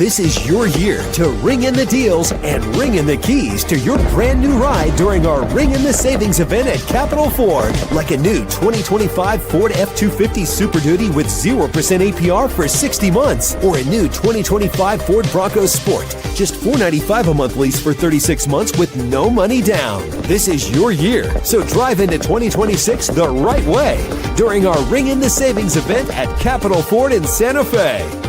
This is your year to ring in the deals and ring in the keys to your brand new ride during our Ring in the Savings event at Capital Ford. Like a new 2025 Ford F-250 Super Duty with 0% APR for 60 months. Or a new 2025 Ford Bronco Sport. Just $495 a month lease for 36 months with no money down. This is your year, so drive into 2026 the right way during our Ring in the Savings event at Capital Ford in Santa Fe.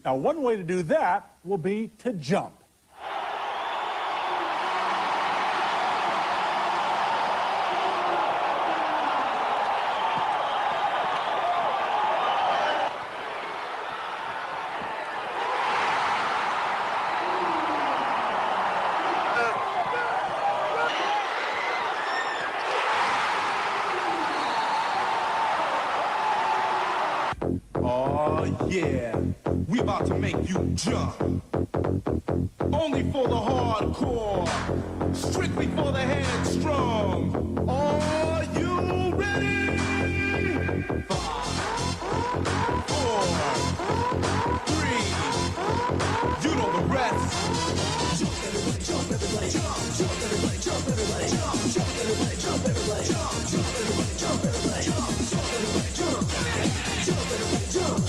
Now, one way to do that will be to jump. Oh, yeah. We about to make you jump. Only for the hardcore. Strictly for the headstrong. Are you ready? 5, 4, 3. You know the rest. Jump, everybody, jump, everybody, jump, jump, everybody, jump, everybody, jump, jump, everybody, jump, everybody, jump, jump, everybody, jump, everybody, jump, jump, everybody, jump, jump, everybody, jump.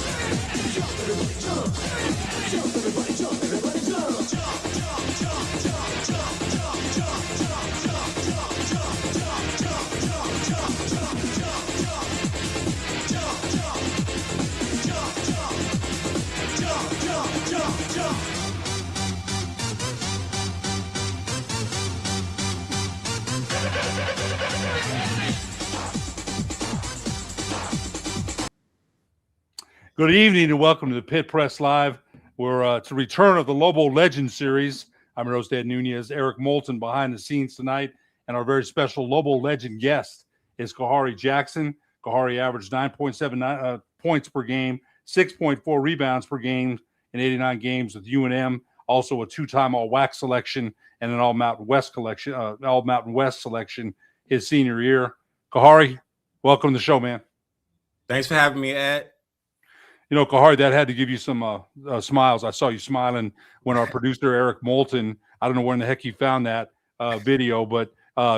Good evening and welcome to the Pit Press Live. It's a return of the Lobo Legend series. I'm your host, Ed Nunez. Eric Moulton behind the scenes tonight. And our very special Lobo Legend guest is Kohari Jaxon. Kohari averaged 9.7 points per game, 6.4 rebounds per game in 89 games with UNM. Also a two-time All-WAC selection and an All-Mountain West selection his senior year. Kohari, welcome to the show, man. Thanks for having me, Ed. You know, Kohari, that had to give you some smiles. I saw you smiling when our producer, Eric Moulton, I don't know where in the heck he found that video, but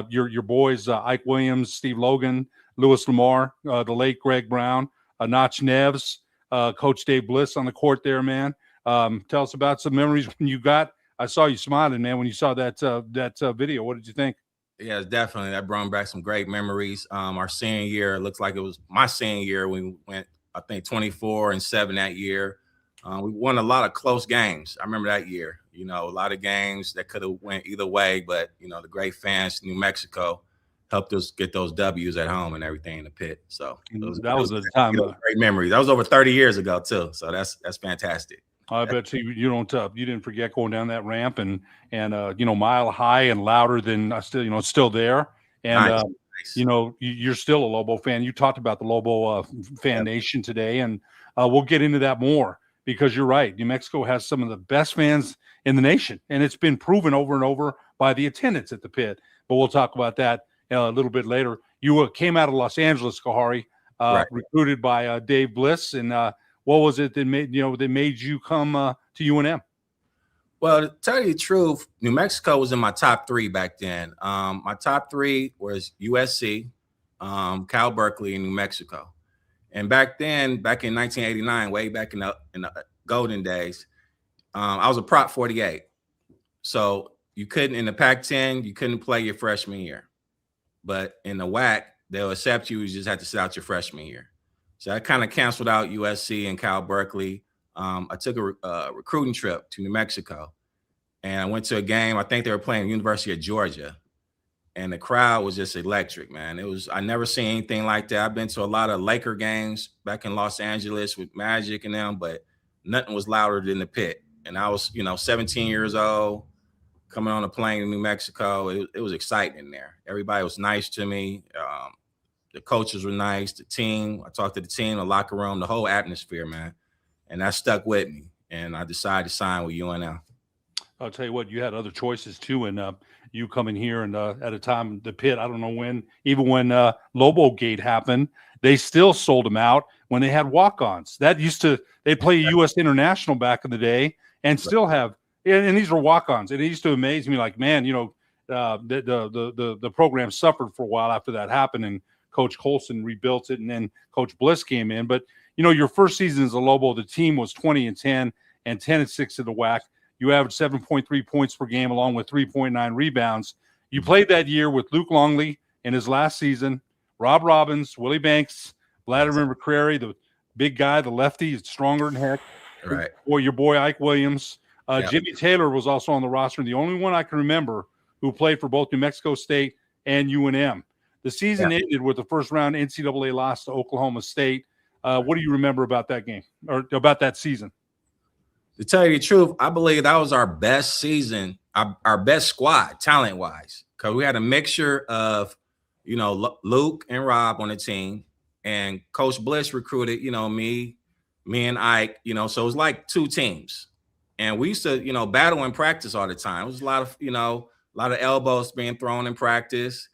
your boys, Ike Williams, Steve Logan, Louis Lamar, the late Greg Brown, Notch Neves, Coach Dave Bliss on the court there, man. Tell us about some memories when you got – I saw you smiling, man, when you saw that video. What did you think? Yeah, definitely. That brought back some great memories. Our senior year, it looks like it was my senior year. We went, I think, 24-7 that year. We won a lot of close games. I remember that year. You know, a lot of games that could have went either way, but, you know, the great fans in New Mexico helped us get those W's at home and everything in the pit. So that was a time. Great memory. That was over 30 years ago, too. So that's fantastic. I bet you didn't forget going down that ramp and mile high and louder than it's still there. And Nice. you know, you're still a Lobo fan. You talked about the Lobo fan nation today, and we'll get into that more because you're right. New Mexico has some of the best fans in the nation, and it's been proven over and over by the attendance at the pit. But we'll talk about that a little bit later. You came out of Los Angeles, Kohari, recruited by Dave Bliss, and what was it that made you come to UNM? Well, to tell you the truth, New Mexico was in my top 3 back then. My top 3 was USC, Cal Berkeley, and New Mexico. And back then, back in 1989, way back in the golden days, I was a Prop 48. So you couldn't, in the Pac-10, you couldn't play your freshman year. But in the WAC, they'll accept you. You just have to sit out your freshman year. So I kind of canceled out USC and Cal Berkeley. I took a recruiting trip to New Mexico, and I went to a game. I think they were playing University of Georgia, and the crowd was just electric, man. I never seen anything like that. I've been to a lot of Laker games back in Los Angeles with Magic and them, but nothing was louder than the pit. And I was, 17 years old, coming on a plane in New Mexico. It was exciting in there. Everybody was nice to me. The coaches were nice. The team, I talked to the team, the locker room, the whole atmosphere, man. And that stuck with me. And I decided to sign with UNL. I'll tell you what, you had other choices too. And you coming here and at a time, the pit, I don't know when, even when Lobo Gate happened, they still sold them out when they had walk-ons. They play U.S. International back in the day and still have, and these were walk-ons. And it used to amaze me, like, man, the program suffered for a while after that happened, and Coach Colson rebuilt it, and then Coach Bliss came in. But your first season as a Lobo, the team was 20-10 and 10-6 at the WAC. You averaged 7.3 points per game, along with 3.9 rebounds. You played that year with Luke Longley in his last season, Rob Robbins, Willie Banks, Vladimir McCrary, the big guy, the lefty, is stronger than heck. Right. Your boy Ike Williams. Jimmy Taylor was also on the roster, and the only one I can remember who played for both New Mexico State and UNM. The season ended with the first-round NCAA loss to Oklahoma State. What do you remember about that game or about that season? To tell you the truth, I believe that was our best season, our best squad, talent-wise, because we had a mixture of, Luke and Rob on the team, and Coach Bliss recruited, me and Ike, so it was like two teams. And we used to, battle in practice all the time. It was a lot of elbows being thrown in practice.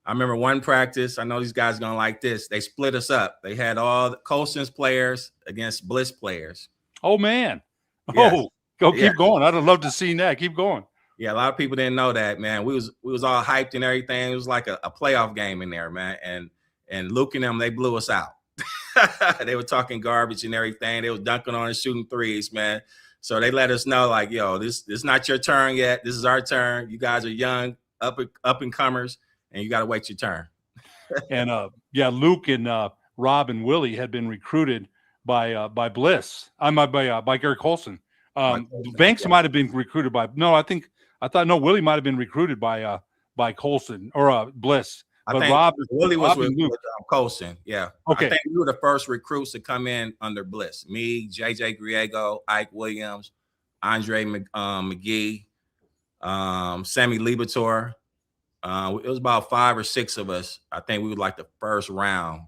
I remember one practice, I know these guys are going to like this. They split us up. They had all the Colson's players against Bliss players. Oh, man. Yes. Keep going. I'd have loved to see that. Keep going. Yeah, a lot of people didn't know that, man. We was all hyped and everything. It was like a playoff game in there, man. And Luke and them, they blew us out. They were talking garbage and everything. They was dunking on us, shooting threes, man. So they let us know, like, yo, this is not your turn yet. This is our turn. You guys are young, up and comers, and you got to wait your turn. And Luke and Rob and Willie had been recruited by Bliss. By Gary Colson. Banks might have been recruited by. No, Willie might have been recruited by Colson or Bliss. But Willie was with Colson. Yeah. Okay. I think we were the first recruits to come in under Bliss. Me, JJ Griego, Ike Williams, Andre McGee, Sammy Libator. It was about 5 or 6 of us. I think we were like the first round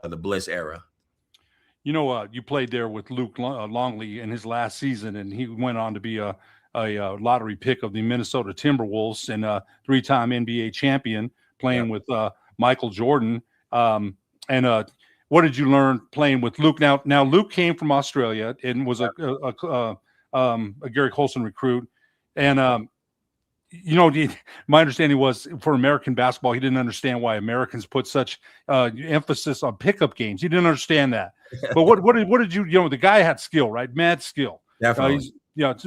of the Bliss era. You played there with Luke Longley in his last season, and he went on to be a lottery pick of the Minnesota Timberwolves and a 3-time NBA champion, playing with Michael Jordan. And what did you learn playing with Luke? Now Luke came from Australia and was a Gary Colson recruit. And, my understanding was for American basketball, he didn't understand why Americans put such emphasis on pickup games. He didn't understand that. But what did you, the guy had skill, right? Mad skill. Definitely.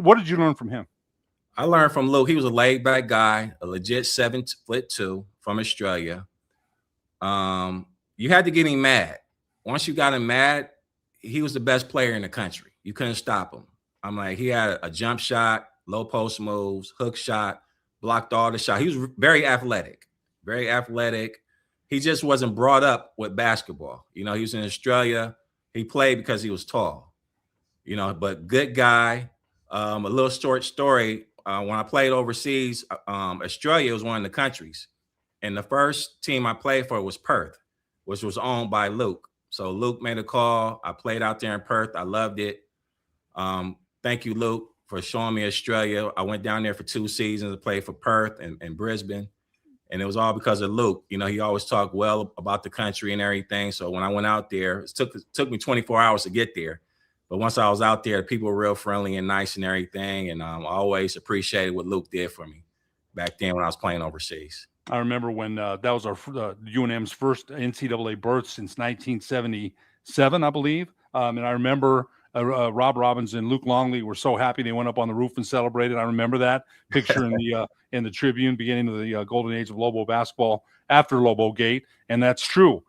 What did you learn from him? I learned from Luke. He was a laid back guy, a legit 7'2" from Australia. You had to get him mad. Once you got him mad, he was the best player in the country. You couldn't stop him. I'm like, he had a jump shot, low post moves, hook shot, blocked all the shot. He was very athletic, very athletic. He just wasn't brought up with basketball. He was in Australia. He played because he was tall, but good guy. A little short story. When I played overseas, Australia was one of the countries. And the first team I played for was Perth, which was owned by Luke. So Luke made a call. I played out there in Perth. I loved it. Thank you, Luke, for showing me Australia. I went down there for 2 seasons to play for Perth and Brisbane. And it was all because of Luke. He always talked well about the country and everything. So when I went out there, it took me 24 hours to get there. But once I was out there, the people were real friendly and nice and everything. And I always appreciated what Luke did for me back then when I was playing overseas. I remember when that was our UNM's first NCAA berth since 1977, I believe. And I remember Rob Robbins and Luke Longley were so happy they went up on the roof and celebrated. I remember that picture in the Tribune, beginning of the golden age of Lobo basketball after Lobo Gate, and that's true.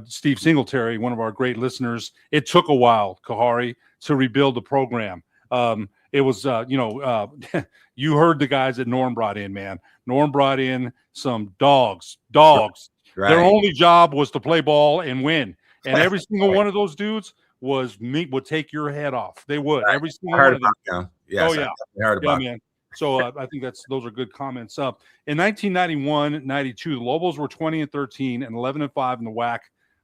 Steve Singletary, one of our great listeners, it took a while, Kohari, to rebuild the program. It was, you heard the guys that Norm brought in, man. Norm brought in some dogs. Right. Their only job was to play ball and win. And every single one of those dudes would take your head off. They would. Right. Every single one of them. Yes, oh, yeah. I heard about man. So I think those are good comments. In 1991-92, the Lobos were 20-13 and 11-5 in the WAC,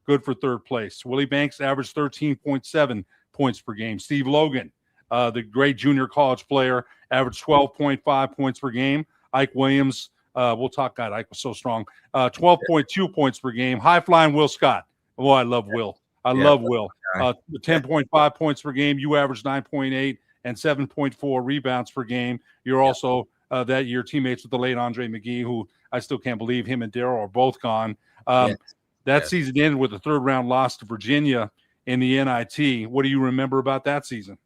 good for third place. Willie Banks averaged 13.7 points per game. Steve Logan, the great junior college player, averaged 12.5 points per game. Ike Williams, we'll talk. God, Ike was so strong. 12.2 points per game. High flying Will Scott. Oh, I love Will. I love Will. 10.5 points per game. You averaged 9.8 and 7.4 rebounds per game. You're also that year teammates with the late Andre McGee, who I still can't believe him and Darryl are both gone. That season ended with a third-round loss to Virginia in the NIT. What do you remember about that season?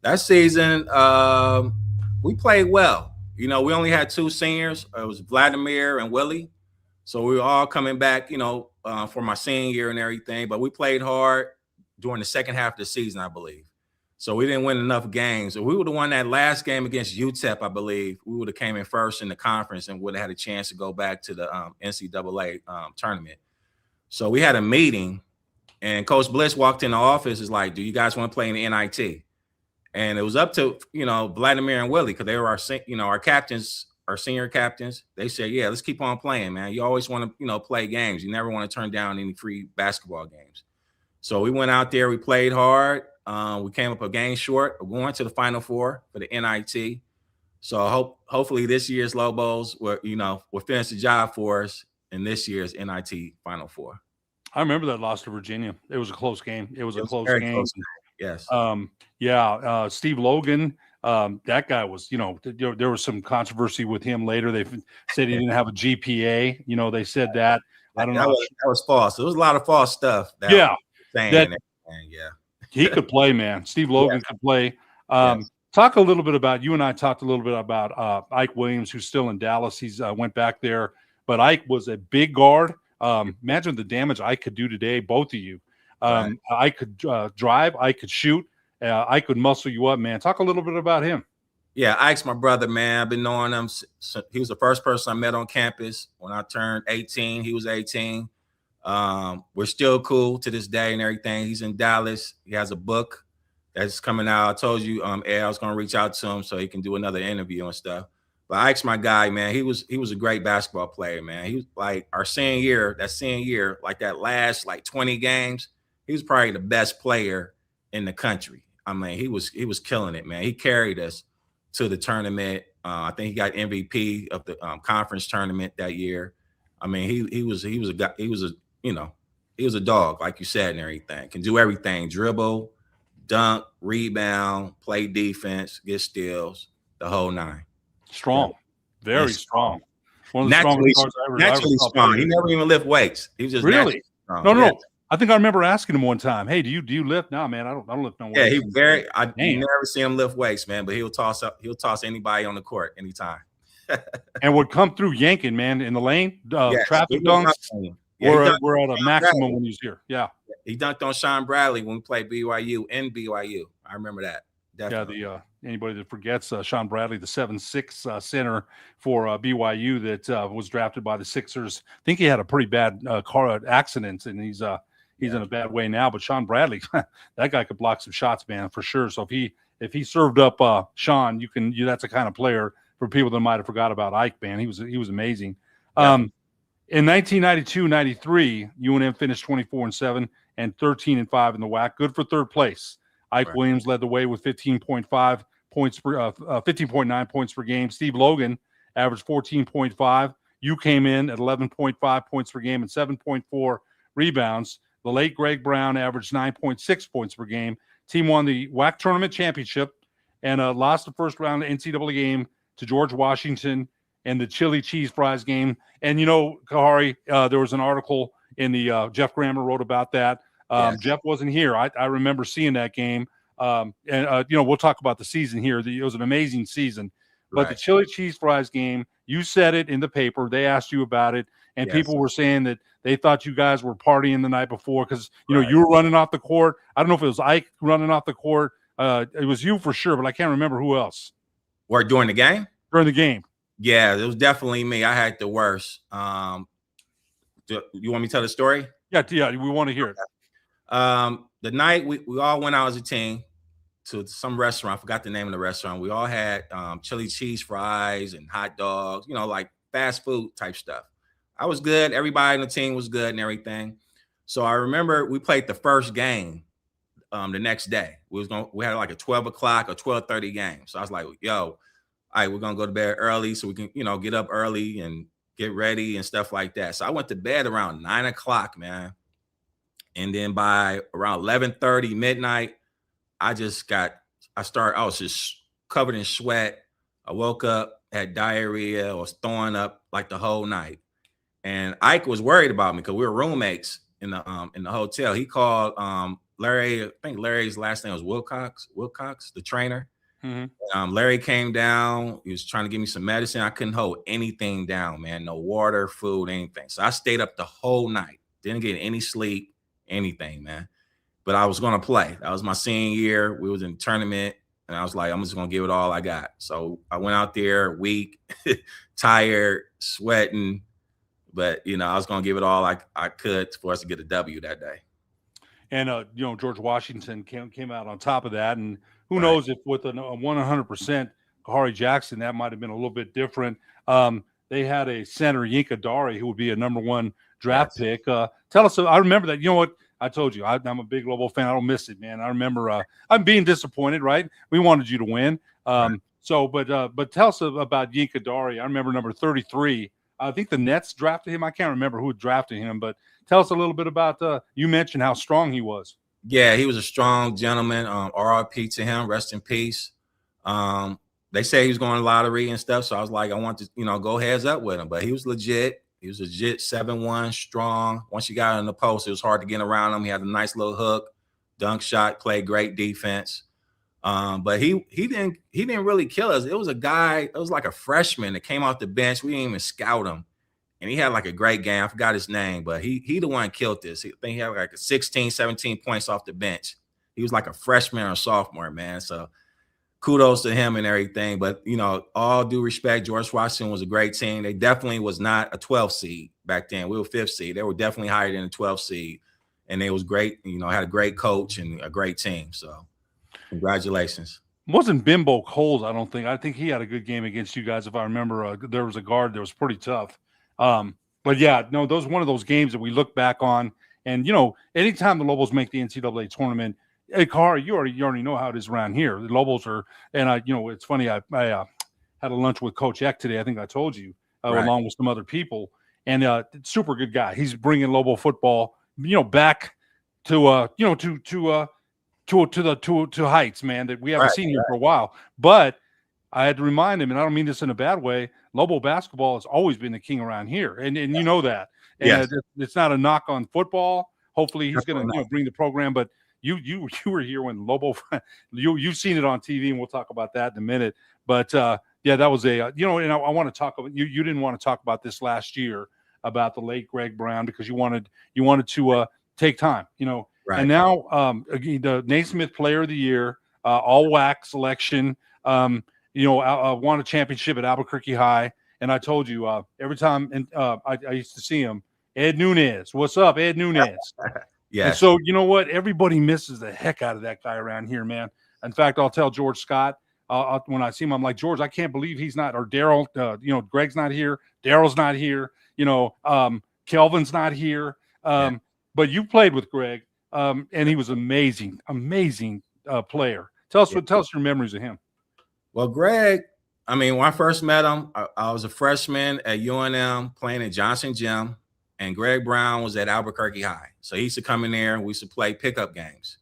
That season, we played well. We only had two seniors. It was Vladimir and Willie. So we were all coming back, for my senior year and everything. But we played hard during the second half of the season, I believe. So we didn't win enough games. If we would have won that last game against UTEP, I believe, we would have came in first in the conference and would have had a chance to go back to the NCAA tournament. So we had a meeting, and Coach Bliss walked in the office. Is like, "Do you guys want to play in the NIT?" And it was up to Vladimir and Willie, because they were our captains, our senior captains. They said, "Yeah, let's keep on playing, man. You always want to play games. You never want to turn down any free basketball games." So we went out there. We played hard. We came up a game short of going to the Final Four for the NIT. So hopefully this year's Lobos will finish the job for us in this year's NIT Final Four. I remember that loss to Virginia. It was a close game. It was a close game. Close. Yes. Steve Logan, that guy was, there was some controversy with him later. They said he didn't have a GPA. They said that. I don't know. That was false. There was a lot of false stuff. He could play, man. Steve Logan could play. Talk a little bit about, you and I talked a little bit about Ike Williams, who's still in Dallas. He's went back there, but Ike was a big guard. Imagine the damage Ike could do today, both of you. I could drive, I could shoot, I could muscle you up, man. Talk a little bit about him. Yeah, Ike's my brother, man. I've been knowing him. He was the first person I met on campus when I turned 18. He was 18. We're still cool to this day and everything. He's in Dallas. He has a book that's coming out. I told you, Ed, I was going to reach out to him so he can do another interview and stuff. But Ike's my guy, man. He was a great basketball player, man. He was like our senior year, like that last 20 games, he was probably the best player in the country. I mean, he was killing it, man. He carried us to the tournament. I think he got MVP of the conference tournament that year. I mean, he was a guy. He was a dog, like you said, and everything. Can do everything: dribble, dunk, rebound, play defense, get steals, the whole nine. Strong, very strong. One of the strongest guards I ever naturally strong. He never even lift weights. He was just really strong. No. I think I remember asking him one time, "Hey, do you lift?" No, man, I don't lift no weights. Yeah, I've never seen him lift weights, man. But he'll toss anybody on the court anytime. And would come through yanking, man, in the lane, traffic dunks. We're at a maximum when he's here. Yeah. He dunked on Sean Bradley when we played BYU in BYU. I remember that. Definitely. Yeah, anybody that forgets Sean Bradley, the 7'6" center for BYU that was drafted by the Sixers. I think he had a pretty bad car accident, and he's in a bad way now. But Sean Bradley, that guy could block some shots, man, for sure. So if he served up Sean, that's the kind of player for people that might have forgot about Ike, man. He was amazing. Yeah. In 1992-93, UNM finished 24-7 and 13-5 in the WAC. Good for third place. Ike Williams led the way with 15.9 points per game. Steve Logan averaged 14.5. You came in at 11.5 points per game and 7.4 rebounds. The late Greg Brown averaged 9.6 points per game. Team won the WAC tournament championship and lost the first round NCAA game to George Washington and the chili cheese fries game. And, Kohari, there was an article in the Jeff Grammer wrote about that. Jeff wasn't here. I remember seeing that game. We'll talk about the season here. It was an amazing season. But Right. the chili cheese fries game, you said it in the paper. They asked you about it, and Yes. people were saying that they thought you guys were partying the night before because Right. you were running off the court. I don't know if it was Ike running off the court. It was you for sure, but I can't remember who else Or during the game? during the game. Yeah, it was definitely me. I had the worst. You want me to tell the story? Yeah, we want to hear it. The night we all went out as a team to some restaurant. I forgot the name of the restaurant. We all had chili cheese fries and hot dogs, like fast food type stuff. I was good. Everybody on the team was good and everything. So I remember we played the first game the next day. We had like a 12 o'clock or 12:30 game. So I was like, yo, all right, we're gonna go to bed early so we can, get up early and get ready and stuff like that. So I went to bed around 9 o'clock, man. And then by around 11:30 midnight, I was just covered in sweat. I woke up, had diarrhea, was throwing up like the whole night. And Ike was worried about me because we were roommates in the hotel. He called Larry. I think Larry's last name was Wilcox, the trainer. Mm-hmm. Larry came down. He was trying to give me some medicine. I couldn't hold anything down, man. No water, food, anything. So I stayed up the whole night. Didn't get any sleep, anything, man. But I was going to play. That was my senior year. We was in the tournament, and I was like, I'm just going to give it all I got. So I went out there weak, tired, sweating. But, I was going to give it all I could for us to get a W that day. And, George Washington came out on top of that. And who Right. knows if with a 100% Khari Jaxon, that might have been a little bit different. They had a center, Yinka Dari, who would be a #1 draft pick. Tell us, I remember that. You know what? I told you, I'm a big Lobo fan. I don't miss it, man. I remember I'm being disappointed, right? We wanted you to win. But tell us about Yinka Dari. I remember number 33. I think the Nets drafted him. I can't remember who drafted him, but tell us a little bit about you mentioned how strong he was. Yeah, he was a strong gentleman. RIP to him. Rest in peace. They say he was going to lottery and stuff. So I was like, I want to, go heads up with him. But he was legit. He was legit 7'1", strong. Once you got in the post, it was hard to get around him. He had a nice little hook, dunk shot, played great defense. But he didn't really kill us. It was a guy, it was like a freshman that came off the bench. We didn't even scout him. And he had like a great game. I forgot his name, but he the one killed this. I think he had like 16, 17 points off the bench. He was like a freshman or sophomore, man. So kudos to him and everything. But, all due respect, George Washington was a great team. They definitely was not a 12 seed back then. We were 5th seed. They were definitely higher than a 12 seed. And they was great, had a great coach and a great team. So congratulations. Wasn't Bimbo Coles, I don't think. I think he had a good game against you guys. If I remember, there was a guard that was pretty tough. But yeah, no, those one of those games that we look back on. And, anytime the Lobos make the NCAA tournament, hey, Khari, you already know how it is around here. The Lobos are, and it's funny. I had a lunch with Coach Eck today. I think I told you, Right. along with some other people, and super good guy. He's bringing Lobo football, back to heights, man, that we haven't seen here for a while. But I had to remind him, and I don't mean this in a bad way, Lobo basketball has always been the king around here, and you know that. And Yes. It's not a knock on football. Hopefully he's going to bring the program, but you were here when Lobo you've seen it on TV, and we'll talk about that in a minute. But yeah, that was and I want to talk about you didn't want to talk about this last year about the late Greg Brown because you wanted to take time, Right. And now the Naismith Player of the Year, all WAC selection, won a championship at Albuquerque High. And I told you every time I used to see him, Ed Nunez. What's up, Ed Nunez? Yeah. And so, you know what? Everybody misses the heck out of that guy around here, man. In fact, I'll tell George Scott when I see him, I'm like, George, I can't believe he's not, or Daryl, Greg's not here. Daryl's not here. Kelvin's not here. But you played with Greg, and he was amazing player. Tell us your memories of him. Well, Greg, when I first met him, I was a freshman at UNM playing at Johnson Gym, and Greg Brown was at Albuquerque High. So he used to come in there and we used to play pickup games.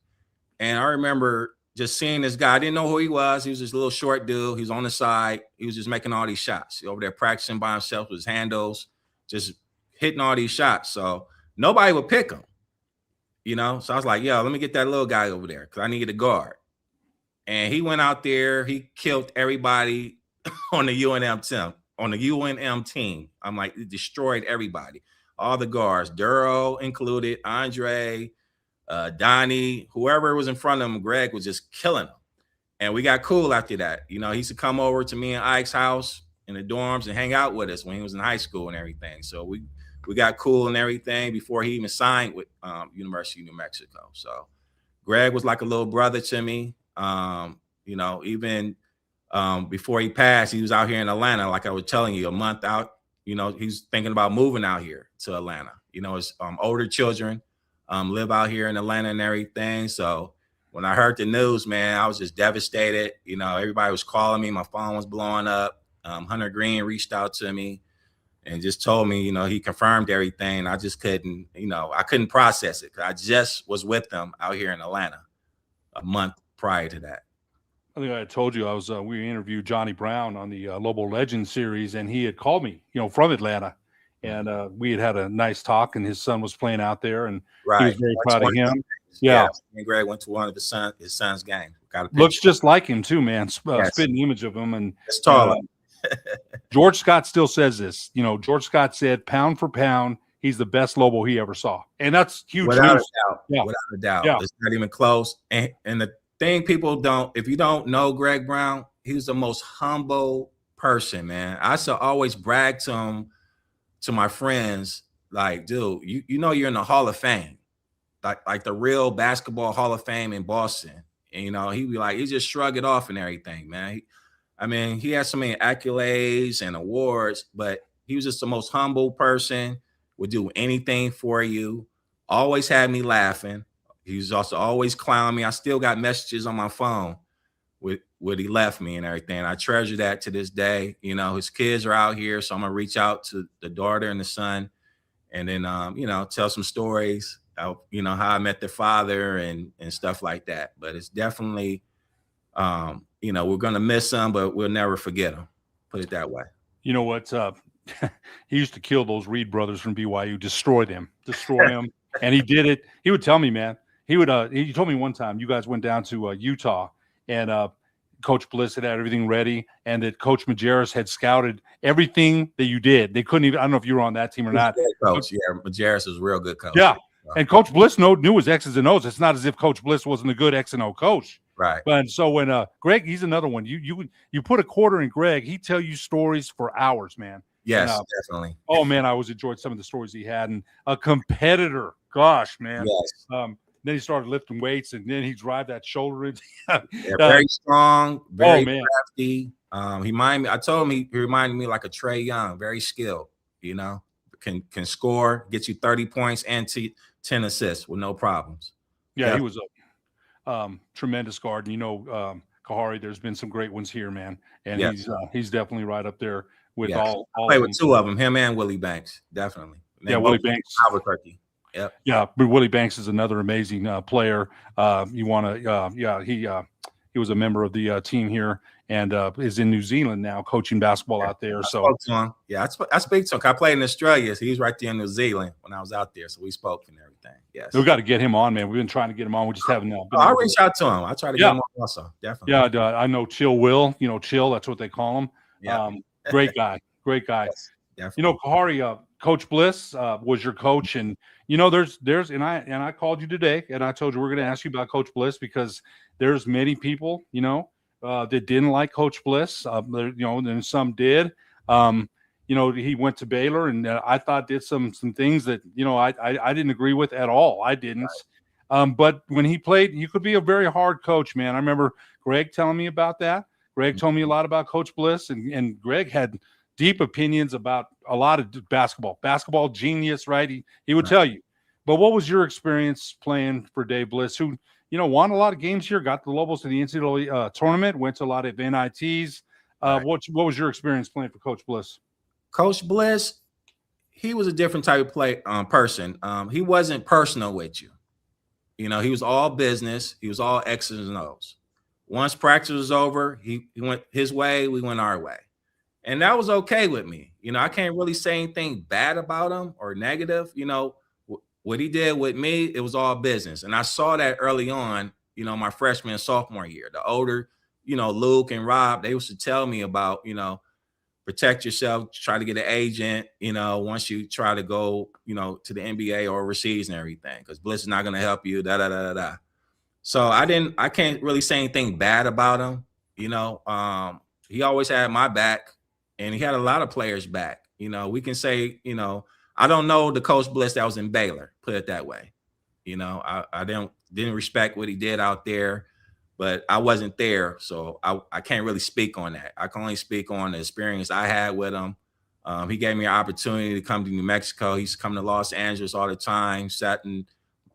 And I remember just seeing this guy. I didn't know who he was. He was this little short dude. He was on the side. He was just making all these shots. He over there practicing by himself with his handles, just hitting all these shots. So nobody would pick him, So I was like, yo, let me get that little guy over there because I needed a guard. and he went out there. He killed everybody on the UNM team. I'm like, he destroyed everybody, all the guards, Duro included, Andre, Donnie, whoever was in front of him. Greg was just killing them. And we got cool after that. You know, he used to come over to me and Ike's house in the dorms and hang out with us when he was in high school and everything. So we got cool and everything before he even signed with University of New Mexico. So Greg was like a little brother to me. You know, even before he passed, he was out here in Atlanta, like I was telling you, a month out. You know, he's thinking about moving out here to Atlanta. You know, his older children live out here in Atlanta and everything. So when I heard the news, man, I was just devastated. You know, everybody was calling me. My phone was blowing up. Hunter Green reached out to me and just told me, you know, he confirmed everything. I just couldn't, you know, I couldn't process it. I just was with them out here in Atlanta a month prior to that. I think I told you we interviewed Johnny Brown on the Lobo Legend series, and he had called me, you know, from Atlanta, and we had a nice talk, and his son was playing out there, and he was very proud of him. Yeah. And Greg went to one of his son's games. Looks just like him too, man. Spitting image of him, and it's taller. George Scott still says this. You know, George Scott said, pound for pound, he's the best Lobo he ever saw, and that's huge. Without news. a doubt. Yeah. Without a doubt. Yeah. It's not even close. And the thing people don't, if you don't know Greg Brown, he was the most humble person, man. I used to always brag to him, to my friends, like, dude, you know you're in the Hall of Fame, like the real basketball Hall of Fame in Boston. And, you know, he'd be like, he just shrug it off and everything, man. He had so many accolades and awards, but he was just the most humble person, would do anything for you, always had me laughing. He was also always clowning me. I still got messages on my phone with what he left me and everything. I treasure that to this day. You know, his kids are out here, so I'm gonna reach out to the daughter and the son, and then you know, tell some stories. You know, how I met their father and stuff like that. But it's definitely, you know, we're gonna miss him, but we'll never forget him. Put it that way. You know what? He used to kill those Reed brothers from BYU, destroy them, and he did it. He would tell me, man. He would. He told me one time you guys went down to Utah, and Coach Bliss had everything ready, and that Coach Majerus had scouted everything that you did. They couldn't even. I don't know if you were on that team or not. Coach, yeah, Majerus was a real good coach. Yeah, and Coach Bliss knew his X's and O's. It's not as if Coach Bliss wasn't a good X and O coach. Right. But so when Greg, he's another one. You put a quarter in Greg, he'd tell you stories for hours, man. Yes, and, definitely. Oh man, I always enjoyed some of the stories he had, and a competitor. Gosh, man. Yes. Then he started lifting weights, and then he'd drive that shoulder in. Yeah, very strong, very man. crafty. I told him he reminded me like a Trae Young, very skilled, you know, can score, get you 30 points and 10 assists with no problems. Yeah, he was a tremendous guard. And, you know, Kohari, there's been some great ones here, man. And he's definitely right up there with all I played with two of them, him and Willie Banks, definitely. Willie Banks. Albuquerque. Yep. Yeah, but Willie Banks is another amazing player. You want to, he was a member of the team here and is in New Zealand now coaching basketball out there. So I spoke to him. Yeah, I speak to him. I played in Australia, so he's right there in New Zealand when I was out there. So we spoke and everything. Yes. We got to get him on, man. We've been trying to get him on. We just haven't. I'll reach out to him. I try to get him on also. Definitely. Yeah, I know Chill Will. You know, Chill. That's what they call him. Yeah. Great guy. Great guy. Yes, you know, Kohari, Coach Bliss was your coach, and you know, there's and I called you today, and I told you we're going to ask you about Coach Bliss because there's many people, you know, that didn't like Coach Bliss. You know, and some did. You know, he went to Baylor, and I thought did some things that, you know, I didn't agree with at all. I didn't. Right. But when he played, you could be a very hard coach, man. I remember Greg telling me about that. Greg told me a lot about Coach Bliss, and Greg had deep opinions about a lot of basketball genius, right? He would tell you. But what was your experience playing for Dave Bliss, who, you know, won a lot of games here, got the Lobos to the NCAA tournament, went to a lot of NITs. What was your experience playing for Coach Bliss? Coach Bliss, he was a different type of person. He wasn't personal with you. You know, he was all business. He was all X's and O's. Once practice was over, he went his way, we went our way. And that was okay with me. You know, I can't really say anything bad about him or negative. You know, what he did with me, it was all business. And I saw that early on my freshman and sophomore year. The older, Luke and Rob, they used to tell me about, protect yourself, try to get an agent, once you try to go, to the NBA or overseas and everything, because Bliss is not going to help you, da, da, da, da, da. So I can't really say anything bad about him. He always had my back, and he had a lot of players back. We can say, I don't know the Coach Bliss that was in Baylor, put it that way. I didn't respect what he did out there, but I wasn't there, so I can't really speak on that. I can only speak on the experience I had with him. He gave me an opportunity to come to New Mexico. He used to come to Los Angeles all the time, sat in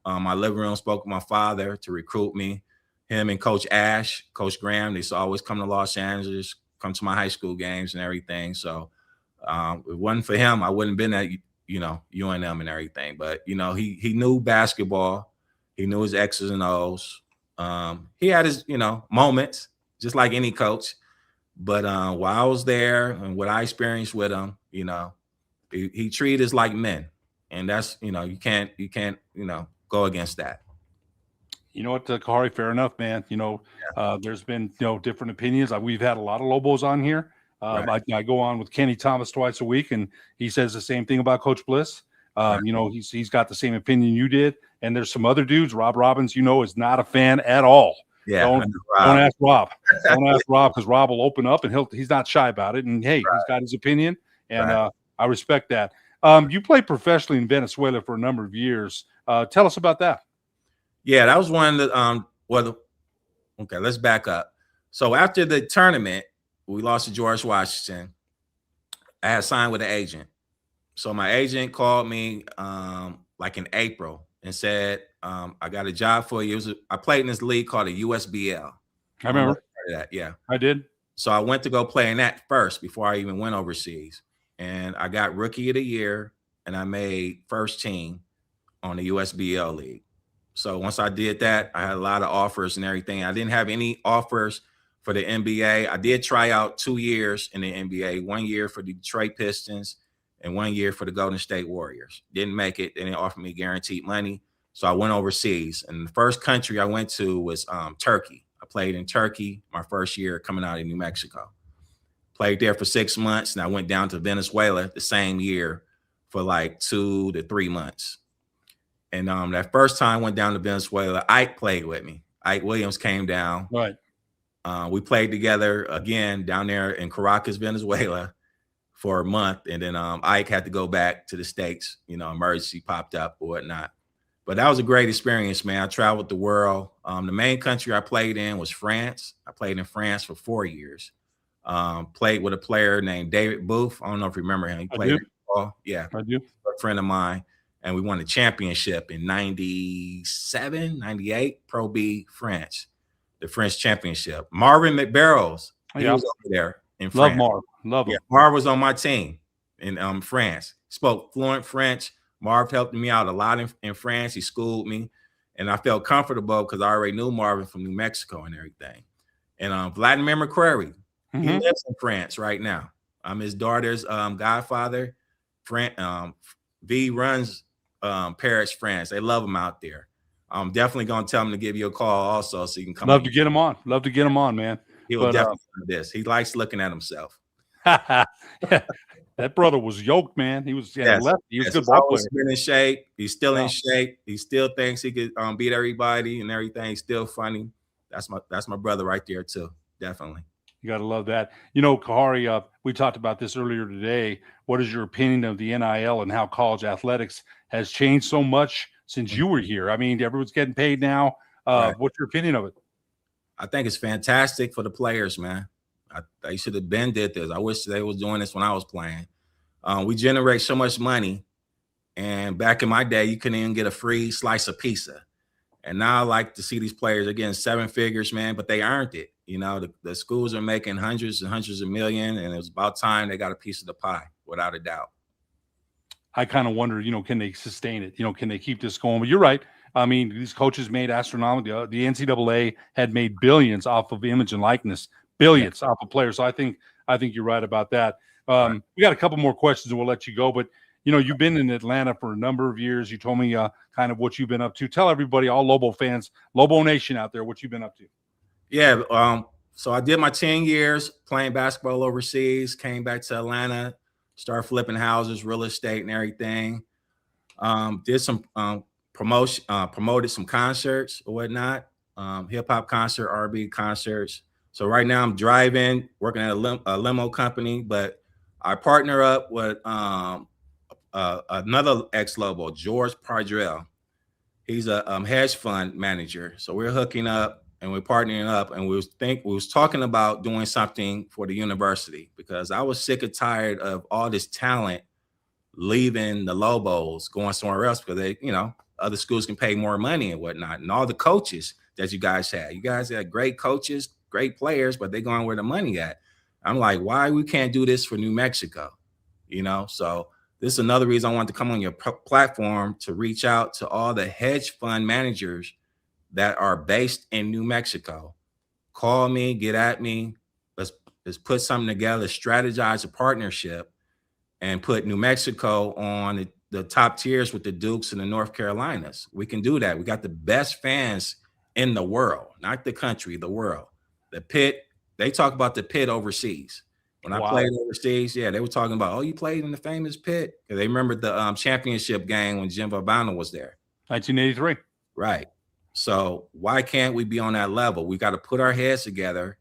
my living room, spoke with my father to recruit me. Him and Coach Ash, Coach Graham, they used to always come to Los Angeles, come to my high school games and everything. So if it wasn't for him, I wouldn't have been at UNM and everything. But he knew basketball. He knew his X's and O's. He had his moments, just like any coach. But while I was there and what I experienced with him, he treated us like men, and that's you can't go against that. You know what, Kohari, fair enough, man. There's been different opinions. We've had a lot of Lobos on here. Right. I go on with Kenny Thomas twice a week, and he says the same thing about Coach Bliss. Right. He's got the same opinion you did. And there's some other dudes. Rob Robbins, is not a fan at all. Yeah, don't ask Rob. Don't ask Rob, because Rob will open up and he's not shy about it. And hey, he's got his opinion, and I respect that. You played professionally in Venezuela for a number of years. Tell us about that. Yeah, that was one of the okay, let's back up. So after the tournament, we lost to George Washington. I had signed with an agent. So my agent called me like in April and said, I got a job for you. I played in this league called the USBL. I remember that. Yeah, I did. So I went to go play in that first before I even went overseas. And I got Rookie of the Year, and I made first team on the USBL league. So once I did that, I had a lot of offers and everything. I didn't have any offers for the NBA. I did try out 2 years in the NBA, 1 year for the Detroit Pistons and 1 year for the Golden State Warriors. Didn't make it. They didn't offer me guaranteed money. So I went overseas. And the first country I went to was Turkey. I played in Turkey my first year coming out of New Mexico. Played there for 6 months, and I went down to Venezuela the same year for like 2 to 3 months. And that first time I went down to Venezuela, Ike played with me. Ike Williams came down. Right. We played together again down there in Caracas, Venezuela for a month. And then Ike had to go back to the States, emergency popped up or whatnot. But that was a great experience, man. I traveled the world. The main country I played in was France. I played in France for 4 years. Played with a player named David Booth. I don't know if you remember him. He played football. Yeah. I do. A friend of mine. And we won the championship in 97, 98, Pro B France, the French championship. Marvin McBarrows, he was over there in France. Love Marv. Love him. Yeah, Marv was on my team in France. Spoke fluent French. Marv helped me out a lot in France. He schooled me. And I felt comfortable because I already knew Marvin from New Mexico and everything. And Vladimir McCrary, he lives in France right now. I'm his daughter's godfather. V runs Paris, France. They love him out there. I'm definitely going to tell him to give you a call also so you can come. Love to get him on. Love to get him on, man. He will definitely do this. He likes looking at himself. That brother was yoked, man. He was left. He was a good ball player. He's in shape. He's still in shape. He still thinks he could beat everybody and everything. He's still funny. That's my brother right there too. Definitely. You got to love that. Kohari, we talked about this earlier today. What is your opinion of the NIL and how college athletics has changed so much since you were here? I mean, everyone's getting paid now. Right. What's your opinion of it? I think it's fantastic for the players, man. They should have been did this. I wish they was doing this when I was playing. We generate so much money. And back in my day, you couldn't even get a free slice of pizza. And now I like to see these players, they're getting 7 figures, man, but they earned it. The schools are making hundreds and hundreds of millions, and it was about time they got a piece of the pie, without a doubt. I kind of wonder, can they sustain it? Can they keep this going? But you're right. I mean, these coaches made astronomical. The NCAA had made billions off of image and likeness, billions off of players. So I think you're right about that. We got a couple more questions and we'll let you go. But, You know, you've been in Atlanta for a number of years. You told me kind of what you've been up to. Tell everybody, all Lobo fans, Lobo Nation out there, what you've been up to. Yeah. So I did my 10 years playing basketball overseas, came back to Atlanta, started flipping houses, real estate and everything. Did some promoted some concerts or whatnot, hip hop concert, R&B concerts. So right now I'm driving, working at a limo company, but I partner up with another ex-Lobo, George Pardrell. He's a hedge fund manager. So we're hooking up and we're partnering up, and we was talking about doing something for the university, because I was sick and tired of all this talent leaving the Lobos, going somewhere else, because they, other schools can pay more money and whatnot. And all the coaches that you guys had great coaches, great players, but they going where the money at. I'm like, why we can't do this for New Mexico? So this is another reason I want to come on your platform to reach out to all the hedge fund managers that are based in New Mexico. Call me, get at me. Let's put something together, strategize a partnership, and put New Mexico on the top tiers with the Dukes and the North Carolinas. We can do that. We got the best fans in the world, not the country, the world. The Pit, they talk about the Pit overseas. When I played overseas, they were talking about, you played in the famous Pit. They remembered the championship game when Jim Valvano was there. 1983. Right. So why can't we be on that level? We got to put our heads together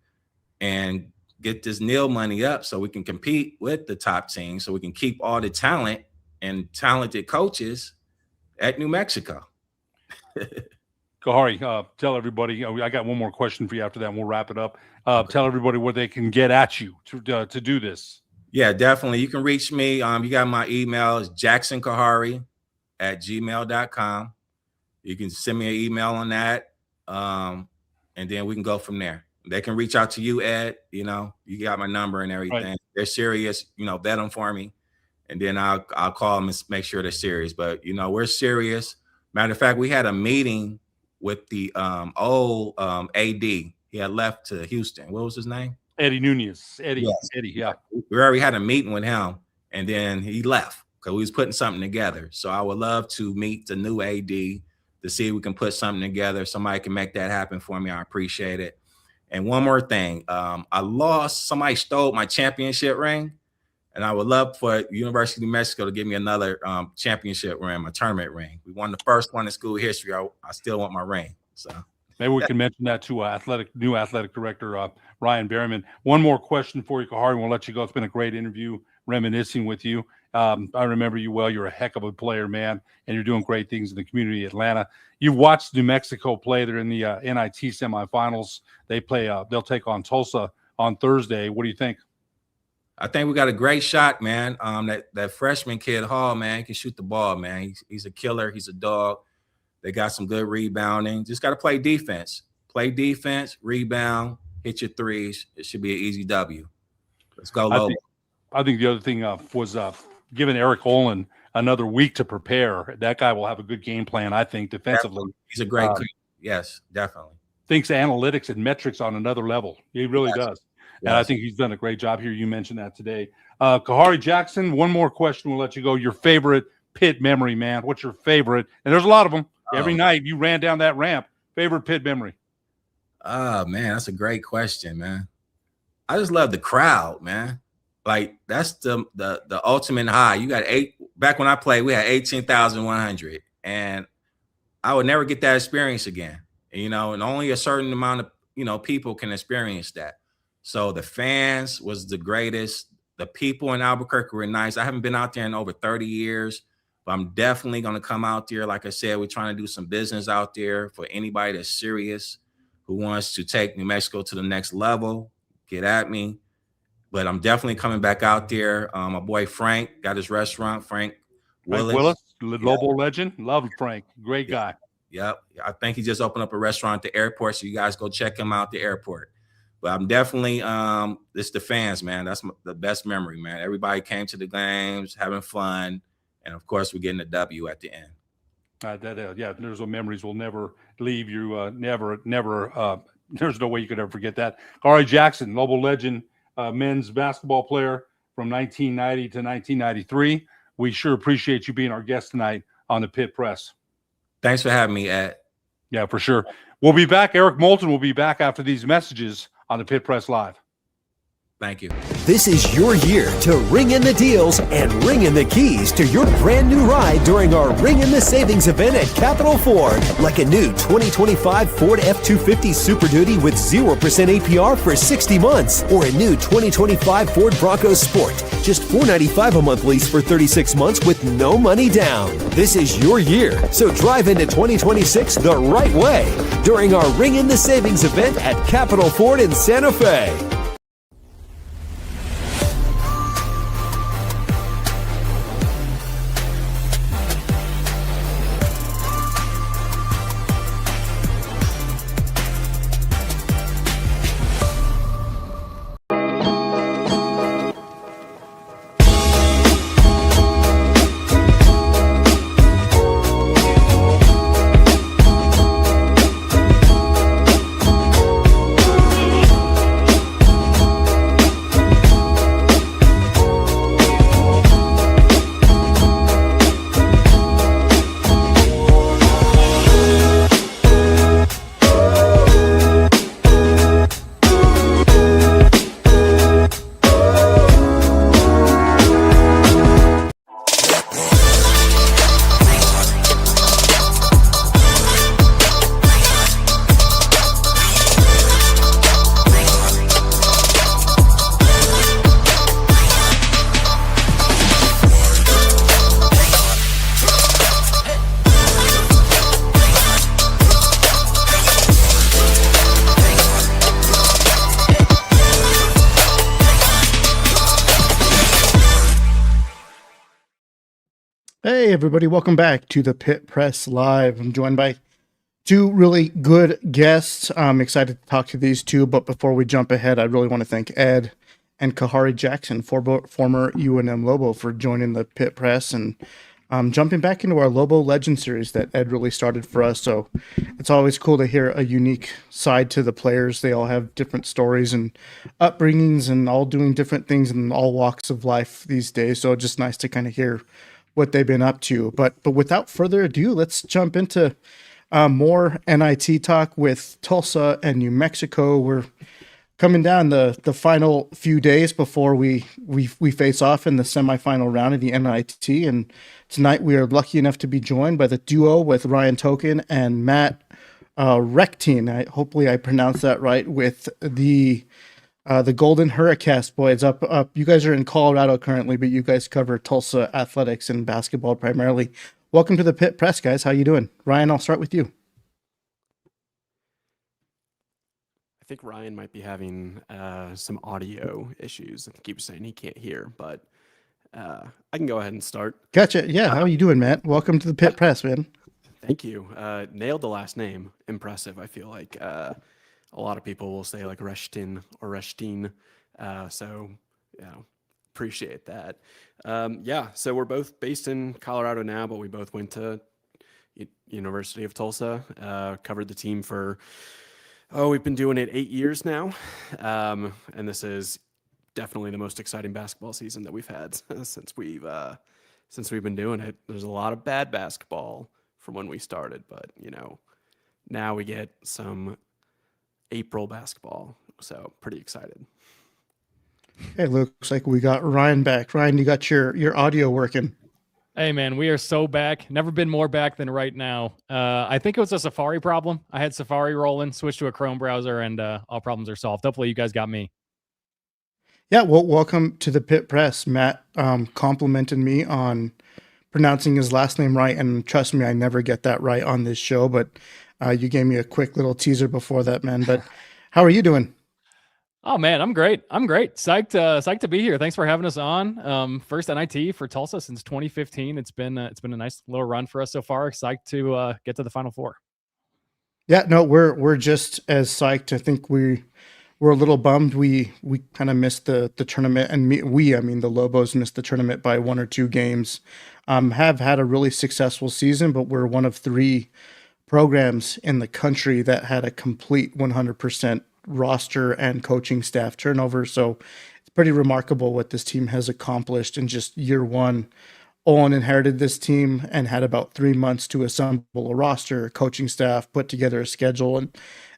and get this NIL money up so we can compete with the top teams, so we can keep all the talent and talented coaches at New Mexico. Kohari, tell everybody, I got one more question for you after that, and we'll wrap it up. Tell everybody where they can get at you to do this. Yeah, definitely. You can reach me. You got my email is jaxonkohari@gmail.com. You can send me an email on that, and then we can go from there. They can reach out to you, Ed. You got my number and everything. Right. They're serious. Vet them for me, and then I'll call them and make sure they're serious. But we're serious. Matter of fact, we had a meeting with the old AD. He had left to Houston. What was his name? Eddie Nunez. Eddie. Yes. Eddie. Yeah. We already had a meeting with him, and then he left because we was putting something together. So I would love to meet the new AD to see if we can put something together. Somebody can make that happen for me. I appreciate it. And one more thing, somebody stole my championship ring, and I would love for University of New Mexico to give me another championship ring, my tournament ring. We won the first one in school history. I still want my ring. So maybe we can mention that to new athletic director Ryan Berryman. One more question for you, Kohari, and we'll let you go. It's been a great interview, reminiscing with you. I remember you well. You're a heck of a player, man, and you're doing great things in the community of Atlanta. You've watched New Mexico play. They're in the NIT semifinals. They'll take on Tulsa on Thursday. What do you think? I think we got a great shot, man. That freshman kid Hall, man, he can shoot the ball, man. He's a killer. He's a dog. They got some good rebounding. Just got to play defense. Play defense, rebound, hit your threes. It should be an easy W. Let's go, Lobo. I think the other thing was giving Eric Olin another week to prepare. That guy will have a good game plan, I think, defensively. Definitely. He's a great coach. Yes, definitely. Thinks analytics and metrics on another level. He really does. Yes. And I think he's done a great job here. You mentioned that today. Kohari Jaxon, one more question. We'll let you go. Your favorite Pit memory, man. What's your favorite? And there's a lot of them. Every night you ran down that ramp. Favorite Pit memory? Oh, man, that's a great question, man. I just love the crowd, man. Like, that's the ultimate high. You got back when I played, we had 18,100, and I would never get that experience again. And only a certain amount of, people can experience that. So the fans was the greatest. The people in Albuquerque were nice. I haven't been out there in over 30 years, but I'm definitely going to come out there. Like I said, we're trying to do some business out there for anybody that's serious, who wants to take New Mexico to the next level. Get at me. But I'm definitely coming back out there. My boy Frank got his restaurant, Frank Willis, Lobo legend. Love Frank. Great guy. Yep. I think he just opened up a restaurant at the airport, so you guys go check him out at the airport. But I'm definitely, it's the fans, man. That's the best memory, man. Everybody came to the games, having fun. And, of course, we're getting a W at the end. There's some memories will never leave you. Never. There's no way you could ever forget that. Khari Jaxon, Lobo legend. Men's basketball player from 1990 to 1993. we sure appreciate you being our guest tonight on the Pit Press. Thanks for having me, Ed. Yeah, for sure. We'll be back. Eric Moulton will be back after these messages on the Pit Press Live. Thank you. This is your year to ring in the deals and ring in the keys to your brand new ride during our Ring in the Savings event at Capital Ford. Like a new 2025 Ford F-250 Super Duty with 0% APR for 60 months. Or a new 2025 Ford Bronco Sport. Just $495 a month lease for 36 months with no money down. This is your year, so drive into 2026 the right way during our Ring in the Savings event at Capital Ford in Santa Fe. Hey everybody, welcome back to the Pit Press Live. I'm joined by two really good guests. I'm excited to talk to these two, but before we jump ahead, I really want to thank Ed and Kohari Jaxon, former UNM Lobo, for joining the Pit Press and jumping back into our Lobo Legend series that Ed really started for us. So it's always cool to hear a unique side to the players. They all have different stories and upbringings and all doing different things in all walks of life these days. So just nice to kind of hear what they've been up to. But without further ado, let's jump into more NIT talk with Tulsa and New Mexico. We're coming down the final few days before we face off in the semifinal round of the NIT. And tonight we are lucky enough to be joined by the duo with Ryan Token and Matt Rectine. Hopefully I pronounced that right, with the Golden Hurricast boys up. You guys are in Colorado currently, but you guys cover Tulsa athletics and basketball primarily. Welcome to the Pit Press, guys. How you doing? Ryan, I'll start with you. I think Ryan might be having some audio issues. I think he was saying he can't hear, but I can go ahead and start. Gotcha. Yeah. How are you doing, Matt? Welcome to the Pit Press, man. Thank you. Nailed the last name. Impressive. I feel like a lot of people will say like Reshtin or Reshtine. So, appreciate that. So we're both based in Colorado now, but we both went to University of Tulsa, covered the team for, we've been doing it 8 years now. And this is definitely the most exciting basketball season that we've had since we've been doing it. There's a lot of bad basketball from when we started, but now we get some April basketball, so pretty excited. It looks like we got Ryan back. Ryan, you got your audio working. Hey man, we are so back. Never been more back than right now. I think it was a Safari problem. I had Safari rolling, switched to a Chrome browser, and all problems are solved. Hopefully you guys got me. Yeah, well, welcome to the Pit Press. Matt complimented me on pronouncing his last name right, and trust me, I never get that right on this show, but you gave me a quick little teaser before that, man. But how are you doing? Oh man, I'm great. Psyched to be here. Thanks for having us on. First NIT for Tulsa since 2015. It's been a nice little run for us so far. Psyched to get to the Final Four. Yeah, no, we're just as psyched. I think we're a little bummed. We kind of missed the tournament, and the Lobos missed the tournament by 1 or 2 games. Have had a really successful season, but we're one of 3 programs in the country that had a complete 100% roster and coaching staff turnover. So it's pretty remarkable what this team has accomplished in just year 1 Olin inherited this team and had about 3 months to assemble a roster, coaching staff, put together a schedule,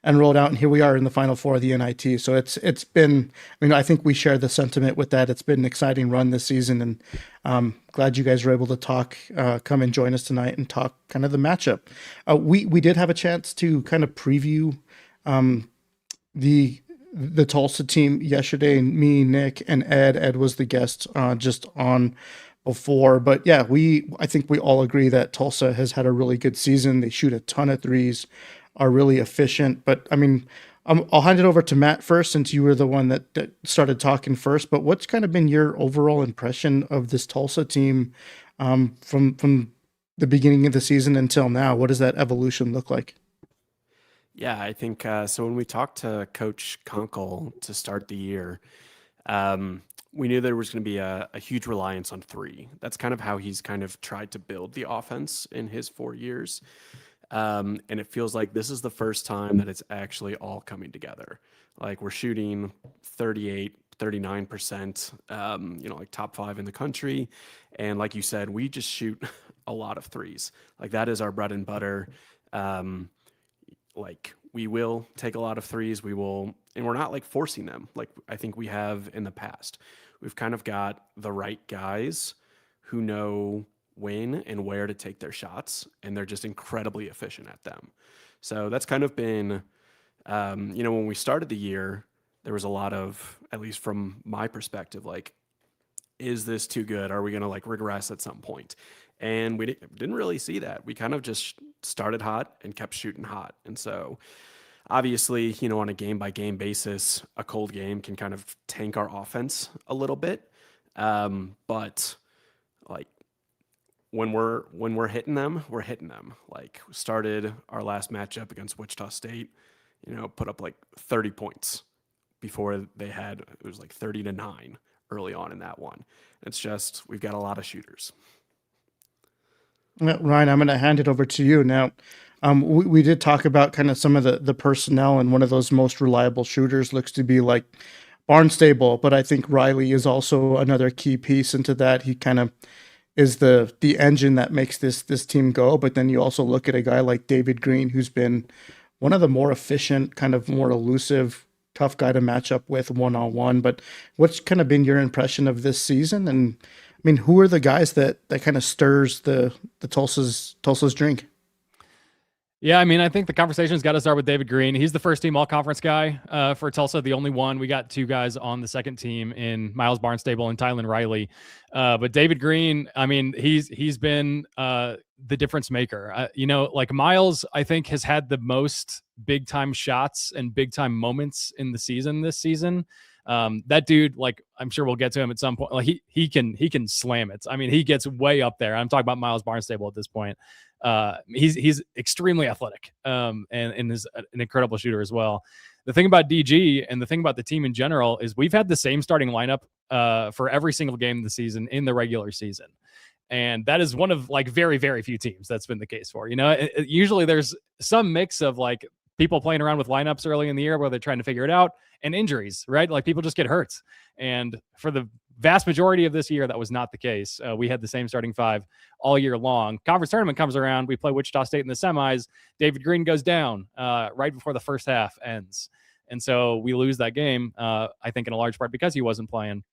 and rolled out. And here we are in the Final Four of the NIT. So it's been, I think we share the sentiment with that. It's been an exciting run this season, and glad you guys were able to talk, come and join us tonight and talk kind of the matchup. We did have a chance to kind of preview the Tulsa team yesterday. Me, Nick, and Ed was the guest just on before. But yeah, I think we all agree that Tulsa has had a really good season. They shoot a ton of threes, are really efficient. But I'll hand it over to Matt first, since you were the one that started talking first. But what's kind of been your overall impression of this Tulsa team from the beginning of the season until now? What does that evolution look like? Yeah, I think so. When we talked to Coach Conkle to start the year, we knew there was going to be a huge reliance on three. That's kind of how he's kind of tried to build the offense in his 4 years. And it feels like this is the first time that it's actually all coming together. Like, we're shooting 38, 39%, like top 5 in the country. And like you said, we just shoot a lot of threes. Like, that is our bread and butter. Like, we will take a lot of threes. We will, and we're not like forcing them like I think we have in the past. We've kind of got the right guys who know when and where to take their shots, and they're just incredibly efficient at them. So that's kind of been, when we started the year, there was a lot of, at least from my perspective, like, is this too good? Are we going to like regress at some point? And we didn't really see that. We kind of just started hot and kept shooting hot. And so obviously, on a game by game basis, a cold game can kind of tank our offense a little bit. But like, when we're hitting them, we're hitting them. Like, we started our last matchup against Wichita State, put up like 30 points before it was like 30-9 early on in that one. It's just, we've got a lot of shooters. Ryan, I'm going to hand it over to you now. We did talk about kind of some of the personnel, and one of those most reliable shooters looks to be like Barnstable, but I think Riley is also another key piece into that. He kind of is the engine that makes this team go. But then you also look at a guy like David Green, who's been one of the more efficient, kind of more elusive, tough guy to match up with one-on-one. But what's kind of been your impression of this season? And who are the guys that kind of stirs the Tulsa's drink? Yeah, I think the conversation's got to start with David Green. He's the first team all-conference guy for Tulsa, the only one. We got 2 guys on the second team in Miles Barnstable and Tylen Riley. But David Green, he's been the difference maker. Like, Miles, I think, has had the most big-time shots and big-time moments in the season this season. That dude, like, I'm sure we'll get to him at some point. Like, he can slam it. He gets way up there. I'm talking about Miles Barnstable at this point. He's extremely athletic, and is an incredible shooter as well. The thing about DG and the thing about the team in general is we've had the same starting lineup for every single game of the season in the regular season. And that is one of like very, very few teams that's been the case for. Usually there's some mix of like people playing around with lineups early in the year where they're trying to figure it out, and injuries, right? Like, people just get hurt. And for the vast majority of this year, that was not the case. We had the same starting 5 all year long. Conference tournament comes around. We play Wichita State in the semis. David Green goes down right before the first half ends. And so we lose that game, I think in a large part because he wasn't playing.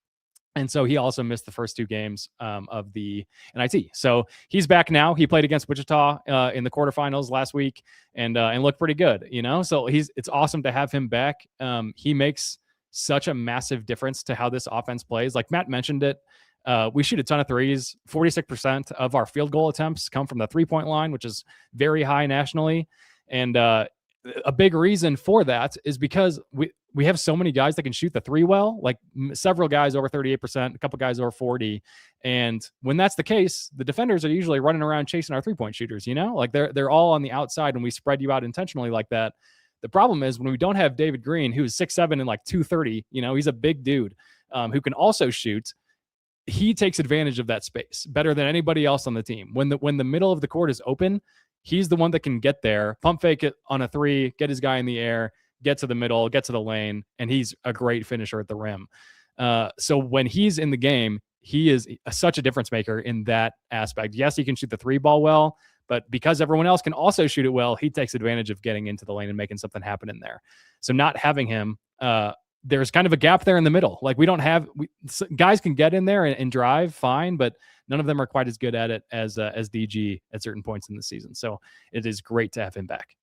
And so he also missed the first 2 games of the NIT. So he's back now. He played against Wichita in the quarterfinals last week and looked pretty good, So it's awesome to have him back. He makes such a massive difference to how this offense plays. Like Matt mentioned it, we shoot a ton of threes. 46% of our field goal attempts come from the 3-point line, which is very high nationally. And a big reason for that is because we have so many guys that can shoot the 3 well, like several guys over 38%, a couple guys over 40. And when that's the case, the defenders are usually running around chasing our 3-point shooters, like they're all on the outside, and we spread you out intentionally like that. The problem is when we don't have David Green, who's 6'7" and like 230, he's a big dude who can also shoot. He takes advantage of that space better than anybody else on the team. When the middle of the court is open, he's the one that can get there, pump fake it on a 3, get his guy in the air, get to the middle, get to the lane, and he's a great finisher at the rim. So when he's in the game, he is such a difference maker in that aspect. Yes, he can shoot the 3-ball well, but because everyone else can also shoot it well, he takes advantage of getting into the lane and making something happen in there. So not having him, there's kind of a gap there in the middle. Like guys can get in there and drive fine, but none of them are quite as good at it as DG at certain points in the season. So it is great to have him back.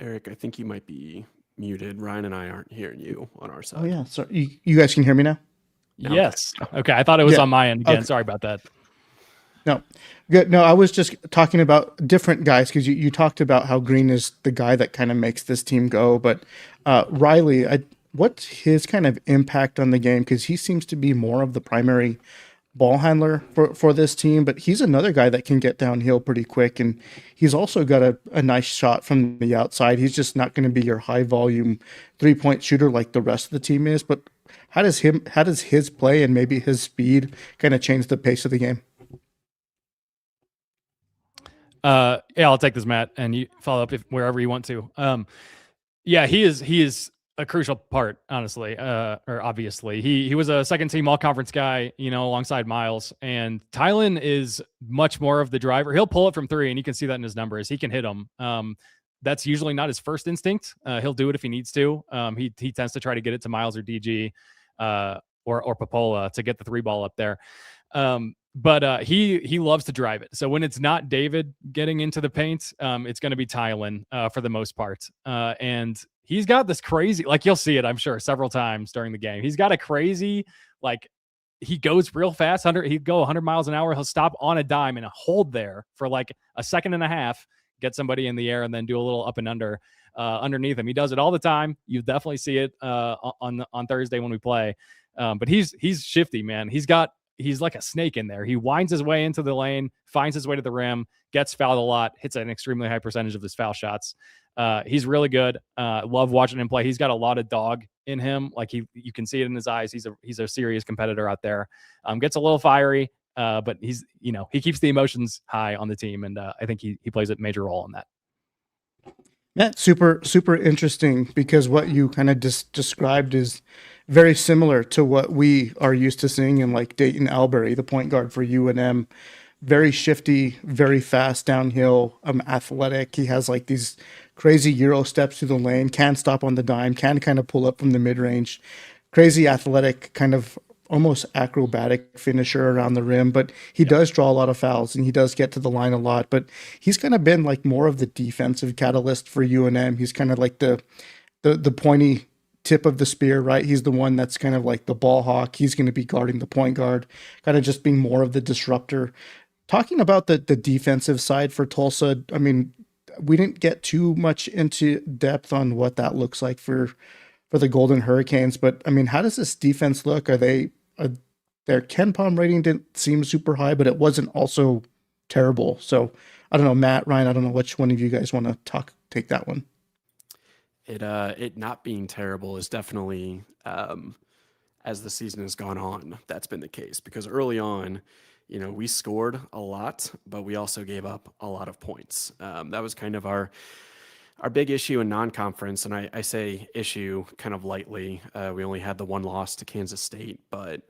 Eric, I think you might be muted. Ryan and I aren't hearing you on our side. Oh yeah, so you guys can hear me now? No. Yes. Okay. I thought it was Yeah. on my end again. Okay. Sorry about that. No, good. No, I was just talking about different guys because you talked about how Green is the guy that kind of makes this team go. But Riley, what's his kind of impact on the game? Because he seems to be more of the primary ball handler for this team, but he's another guy that can get downhill pretty quick. And he's also got a nice shot from the outside. He's just not going to be your high volume 3-point shooter like the rest of the team is. But how does his play and maybe his speed kind of change the pace of the game? Yeah, I'll take this, Matt, and you follow up wherever you want to. Yeah, he is a crucial part, honestly, or obviously. He was a second team all conference guy, alongside Miles, and Tylen is much more of the driver. He'll pull it from 3, and you can see that in his numbers. He can hit them. That's usually not his first instinct. He'll do it if he needs to. He tends to try to get it to Miles or DG or Popola to get the 3-ball up there. But he loves to drive it. So when it's not David getting into the paint, it's going to be Tylen for the most part. And he's got this crazy, like you'll see it, I'm sure, several times during the game. He's got a crazy, like he goes real fast. He'd go 100 miles an hour. He'll stop on a dime and hold there for like a second and a half, get somebody in the air, and then do a little up and under underneath him. He does it all the time. You definitely see it on Thursday when we play. But he's shifty, man. He's like a snake in there. He winds his way into the lane, finds his way to the rim, gets fouled a lot, hits an extremely high percentage of his foul shots. He's really good. Love watching him play. He's got a lot of dog in him. Like you can see it in his eyes. He's a serious competitor out there. Gets a little fiery, but he keeps the emotions high on the team, and I think he plays a major role in that. Yeah, super interesting, because what you kind of described is very similar to what we are used to seeing in like Dayton Albury, the point guard for UNM. Very shifty, very fast downhill, athletic. He has like these crazy Euro steps through the lane, can stop on the dime, can kind of pull up from the mid-range. Crazy athletic, kind of almost acrobatic finisher around the rim, but he does draw a lot of fouls and he does get to the line a lot. But he's kind of been like more of the defensive catalyst for UNM. He's kind of like the pointy tip of the spear, right? He's the one that's kind of like the ball hawk. He's going to be guarding the point guard, kind of just being more of the disruptor. Talking about the defensive side for Tulsa, I mean, we didn't get too much into depth on what that looks like for the Golden Hurricanes, but I mean, how does this defense look? Their Ken Palm rating didn't seem super high, but it wasn't also terrible. So I don't know, Matt, Ryan, I don't know which one of you guys want to take that one. It not being terrible is definitely, as the season has gone on, that's been the case, because early on, we scored a lot, but we also gave up a lot of points. That was kind of our big issue in non-conference, and I say issue kind of lightly. We only had the one loss to Kansas State, but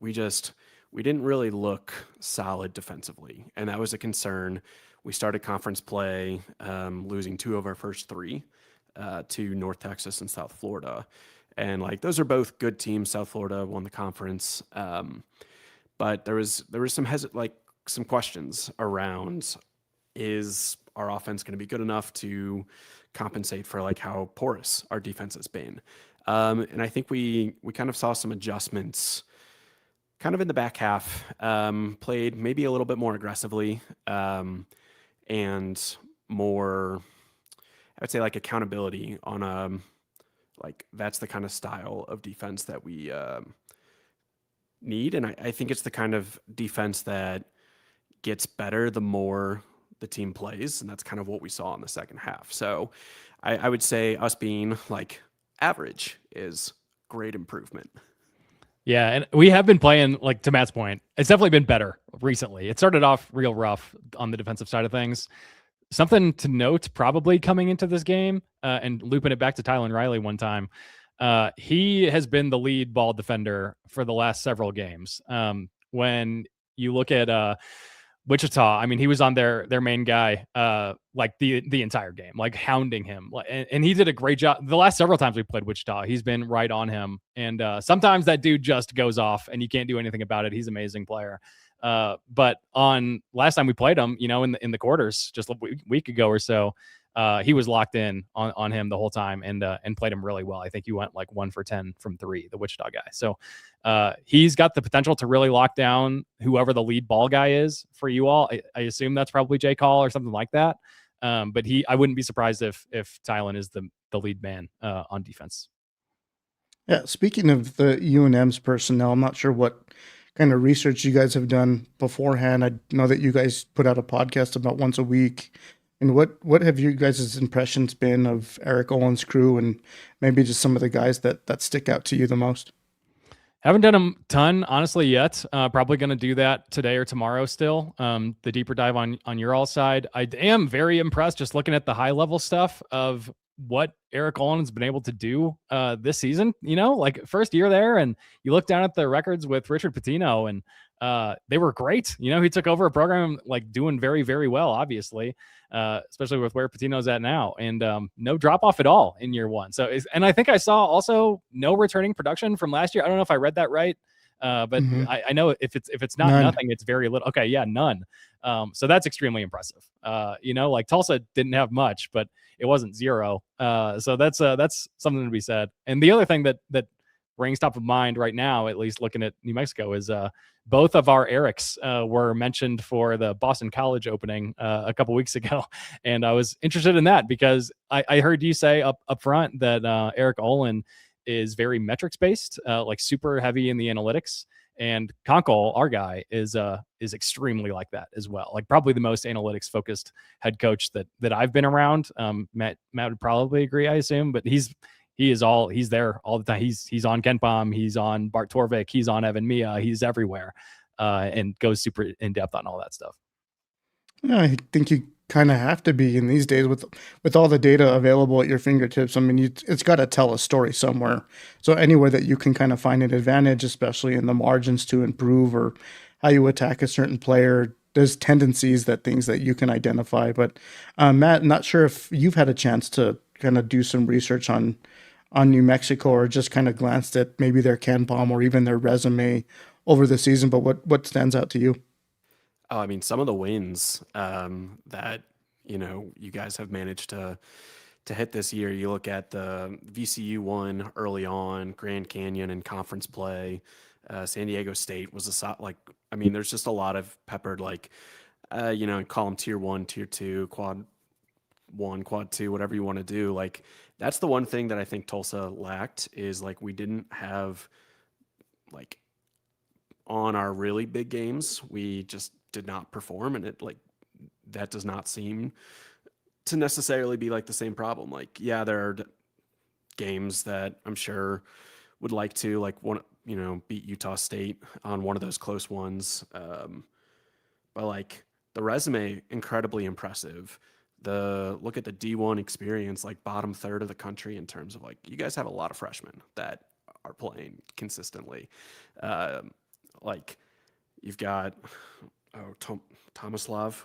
we didn't really look solid defensively, and that was a concern. We started conference play losing 2 of our first 3 to North Texas and South Florida, and like those are both good teams. South Florida won the conference, but there was some questions around, is our offense going to be good enough to compensate for like how porous our defense has been? And I think we kind of saw some adjustments kind of in the back half, played maybe a little bit more aggressively, and more, I would say, like accountability on like that's the kind of style of defense that we need. And I think it's the kind of defense that gets better the more the team plays. And that's kind of what we saw in the second half. So I would say us being like average is great improvement. Yeah, and we have been playing, like, to Matt's point, it's definitely been better recently. It started off real rough on the defensive side of things. Something to note probably coming into this game, and looping it back to Tylen Riley one time, he has been the lead ball defender for the last several games. When you look at Wichita, I mean, he was on their main guy like the entire game, like hounding him, and he did a great job. The last several times we played Wichita, he's been right on him, and sometimes that dude just goes off, and you can't do anything about it. He's an amazing player. But on last time we played him, you know, in the quarters, just a week ago or so, he was locked in on him the whole time, and played him really well. I think he went like 1 for 10 from 3, the Wichita guy. So he's got the potential to really lock down whoever the lead ball guy is for you all. I assume that's probably Jay Call or something like that. But I wouldn't be surprised if Tylen is the lead man on defense. Yeah, speaking of the UNM's personnel, I'm not sure what kind of research you guys have done beforehand. I know that you guys put out a podcast about once a week. And what have you guys' impressions been of Eric Olin's crew, and maybe just some of the guys that stick out to you the most? Haven't done a ton, honestly, yet. Probably going to do that today or tomorrow still. The deeper dive on your all side. I am very impressed just looking at the high level stuff of what Eric Olin's been able to do this season. You know, like first year there, and you look down at the records with Richard Patino, and they were great. You know, he took over a program like doing very, very well, obviously, especially with where Patino's at now, and no drop off at all in year one. So, and I think I saw also no returning production from last year. I don't know if I read that right, but I know if it's not nothing, it's very little. Okay, yeah, none. So that's extremely impressive. You know, like Tulsa didn't have much, but it wasn't zero. So that's something to be said. And the other thing that rings top of mind right now, at least looking at New Mexico, is both of our Erics were mentioned for the Boston College opening a couple weeks ago. And I was interested in that because I heard you say up front that Eric Olin is very metrics based, like super heavy in the analytics. And Conkle, our guy, is extremely like that as well. Like probably the most analytics focused head coach that I've been around. Matt would probably agree, I assume, but he's there all the time. He's on KenPom, he's on Bart Torvik, he's on Evan Mia, he's everywhere, and goes super in depth on all that stuff. Yeah, I think you kind of have to be in these days with all the data available at your fingertips. I mean, it's got to tell a story somewhere. So anywhere that you can kind of find an advantage, especially in the margins to improve or how you attack a certain player, there's tendencies things that you can identify. But Matt, not sure if you've had a chance to kind of do some research on New Mexico or just kind of glanced at maybe their KenPom or even their resume over the season. But what stands out to you? Oh, I mean, some of the wins that, you know, you guys have managed to hit this year. You look at the VCU one early on, Grand Canyon and conference play. San Diego State was I mean, there's just a lot of peppered, like, you know, call them tier 1, tier 2, quad 1, quad 2, whatever you want to do. Like, that's the one thing that I think Tulsa lacked is like we didn't have like on our really big games, we just did not perform, and it like that does not seem to necessarily be like the same problem. Like, yeah, there are games that I'm sure would like to beat Utah State on one of those close ones, but like the resume incredibly impressive. Look at the D1 experience, like bottom third of the country in terms of like you guys have a lot of freshmen that are playing consistently. Like you've got Tomislav.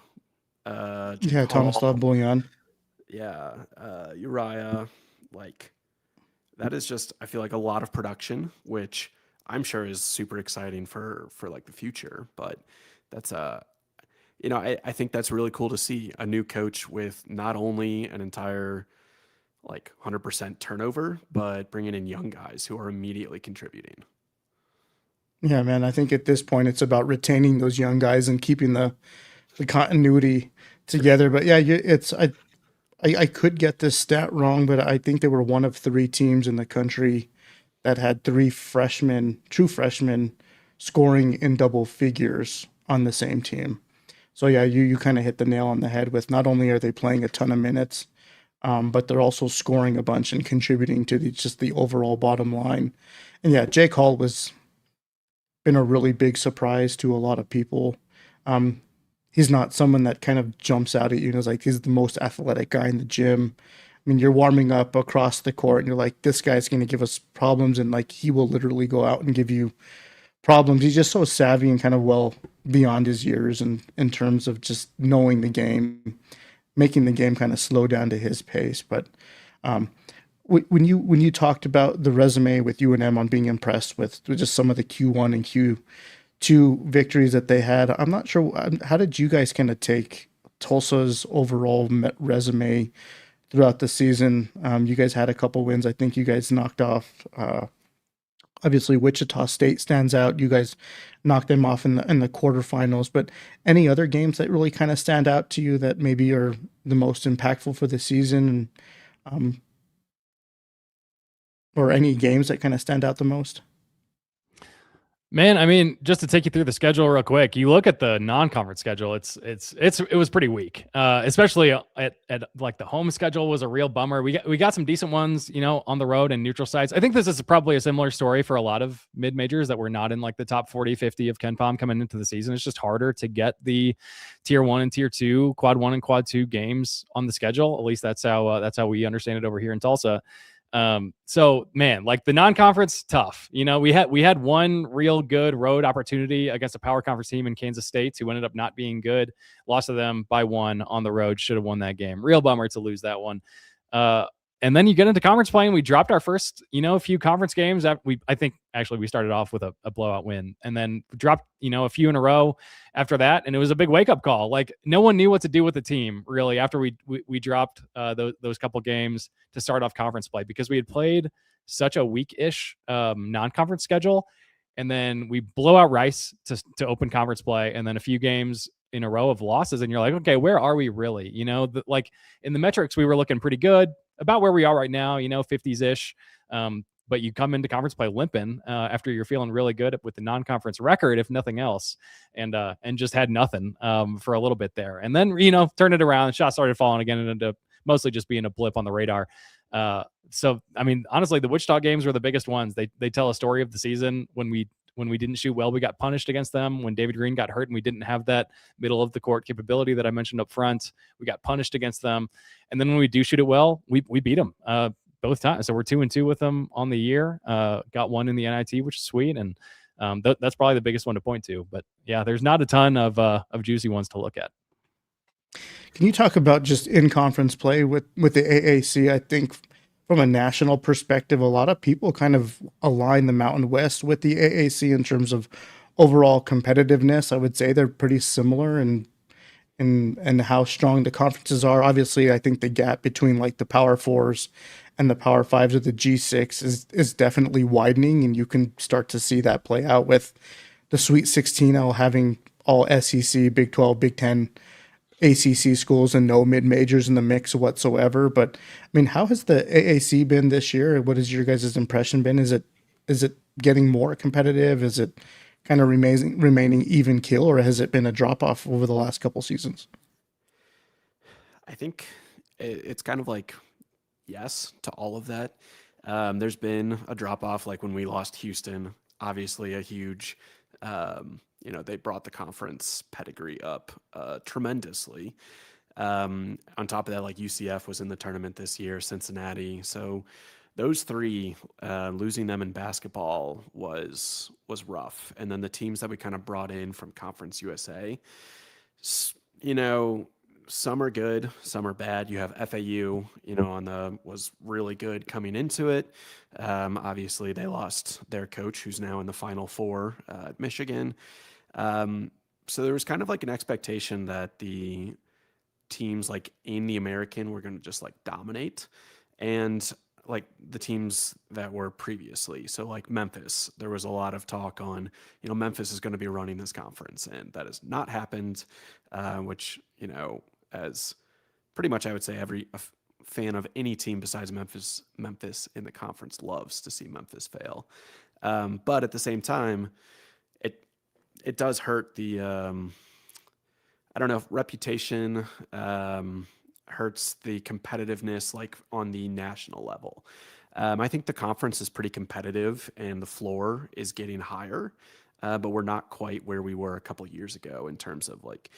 Tomislav Bullion. Yeah, Uriah. Like that is just, I feel like a lot of production, which I'm sure is super exciting for like the future. But that's you know, I think that's really cool to see a new coach with not only an entire like 100% turnover, but bringing in young guys who are immediately contributing. Yeah, man. I think at this point it's about retaining those young guys and keeping the continuity together. But yeah, I could get this stat wrong, but I think they were one of 3 teams in the country that had 3 true freshmen, scoring in double figures on the same team. So yeah, you kind of hit the nail on the head with not only are they playing a ton of minutes, but they're also scoring a bunch and contributing to just the overall bottom line. And yeah, Jake Hall was been a really big surprise to a lot of people. Um, he's not someone that kind of jumps out at you and is like, he's the most athletic guy in the gym. I mean, you're warming up across the court and you're like, this guy's going to give us problems. And like, he will literally go out and give you problems. He's just so savvy and kind of well beyond his years and in terms of just knowing the game, making the game kind of slow down to his pace. But um, when you talked about the resume with UNM on being impressed with just some of the Q1 and Q2 victories that they had, I'm not sure how did you guys kind of take Tulsa's overall resume throughout the season? You guys had a couple wins. I think you guys knocked off. Obviously, Wichita State stands out. You guys knocked them off in the quarterfinals. But any other games that really kind of stand out to you that maybe are the most impactful for the season, um, or any games that kind of stand out the most? Man, I mean, just to take you through the schedule real quick, you look at the non-conference schedule. It was pretty weak, especially at like the home schedule was a real bummer. We got some decent ones, on the road and neutral sites. I think this is probably a similar story for a lot of mid majors that were not in like the top 40, 50 of KenPom coming into the season. It's just harder to get the tier 1 and tier 2, quad 1 and quad 2 games on the schedule. At least that's how we understand it over here in Tulsa. So man, like the non-conference tough, we had one real good road opportunity against a power conference team in Kansas State who ended up not being good, lost to them by 1 on the road, should have won that game. Real bummer to lose that one. And then you get into conference play and we dropped our first, few conference games. I think actually we started off with a blowout win and then dropped, a few in a row after that. And it was a big wake up call. Like no one knew what to do with the team really after we dropped those couple games to start off conference play because we had played such a weak-ish non-conference schedule. And then we blow out Rice to open conference play and then a few games in a row of losses. And you're like, okay, where are we really? Like in the metrics, we were looking pretty good. About where we are right now, 50s-ish. But you come into conference play limping after you're feeling really good with the non-conference record, if nothing else, and just had nothing for a little bit there. And then, turned it around and shots started falling again and ended up mostly just being a blip on the radar. So, I mean, honestly, the Wichita games were the biggest ones. They tell a story of the season. When we didn't shoot well, we got punished against them. When David Green got hurt and we didn't have that middle of the court capability that I mentioned up front, we got punished against them. And then when we do shoot it well, we beat them both times. So we're 2-2 with them on the year. Got 1 in the NIT, which is sweet. And that's probably the biggest one to point to. But yeah, there's not a ton of juicy ones to look at. Can you talk about just in-conference play with the AAC? I think from a national perspective, a lot of people kind of align the Mountain West with the AAC in terms of overall competitiveness. I would say they're pretty similar in how strong the conferences are. Obviously, I think the gap between like the Power Fours and the Power Fives of the G6 is definitely widening, and you can start to see that play out with the Sweet 16 having all SEC, Big 12, Big 10, ACC schools and no mid-majors in the mix whatsoever. But I mean, how has the AAC been this year? What has your guys' impression been? Is it getting more competitive? Is it kind of remaining even kill, or has it been a drop-off over the last couple seasons? I think it's kind of like yes to all of that. There's been a drop-off, like when we lost Houston, obviously a huge they brought the conference pedigree up tremendously. On top of that, like UCF was in the tournament this year, Cincinnati. So those 3, losing them in basketball was rough. And then the teams that we kind of brought in from Conference USA, some are good, some are bad. You have FAU, was really good coming into it. Obviously they lost their coach who's now in the Final Four at Michigan. So there was kind of like an expectation that the teams like in the American were going to just like dominate. And like the teams that were previously. So like Memphis, there was a lot of talk on, Memphis is going to be running this conference, and that has not happened, which, as pretty much I would say every fan of any team besides Memphis in the conference loves to see Memphis fail. But at the same time, it does hurt the, I don't know if reputation, hurts the competitiveness like on the national level. I think the conference is pretty competitive and the floor is getting higher, but we're not quite where we were a couple years ago in terms of like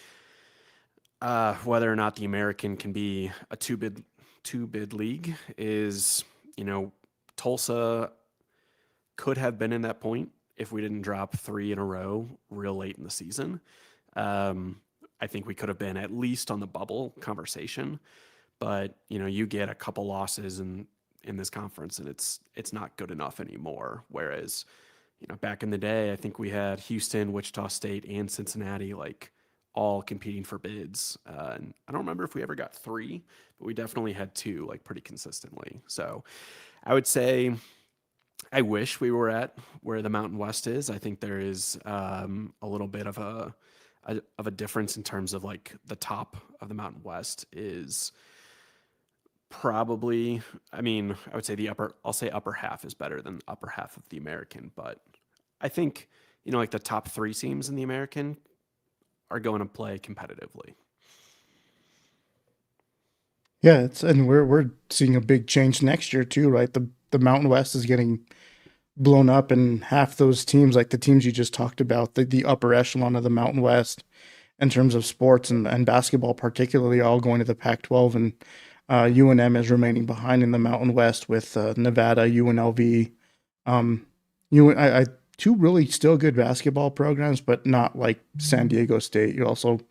whether or not the American can be a two bid league is, Tulsa could have been in that point if we didn't drop 3 in a row real late in the season. I think we could have been at least on the bubble conversation, but you get a couple losses in this conference and it's not good enough anymore. Whereas, back in the day, I think we had Houston, Wichita State, and Cincinnati like all competing for bids. And I don't remember if we ever got 3, but we definitely had 2 like pretty consistently. So I would say I wish we were at where the Mountain West is. I think there is a little bit of a difference in terms of like the top of the Mountain West is probably, I would say upper half is better than upper half of the American, but I think, like the top 3 teams in the American are going to play competitively. Yeah, and we're seeing a big change next year too, right? The Mountain West is getting blown up, and half those teams, like the teams you just talked about, the upper echelon of the Mountain West in terms of sports and basketball particularly, all going to the Pac-12, and UNM is remaining behind in the Mountain West with Nevada, UNLV, two really still good basketball programs, but not like San Diego State. You're also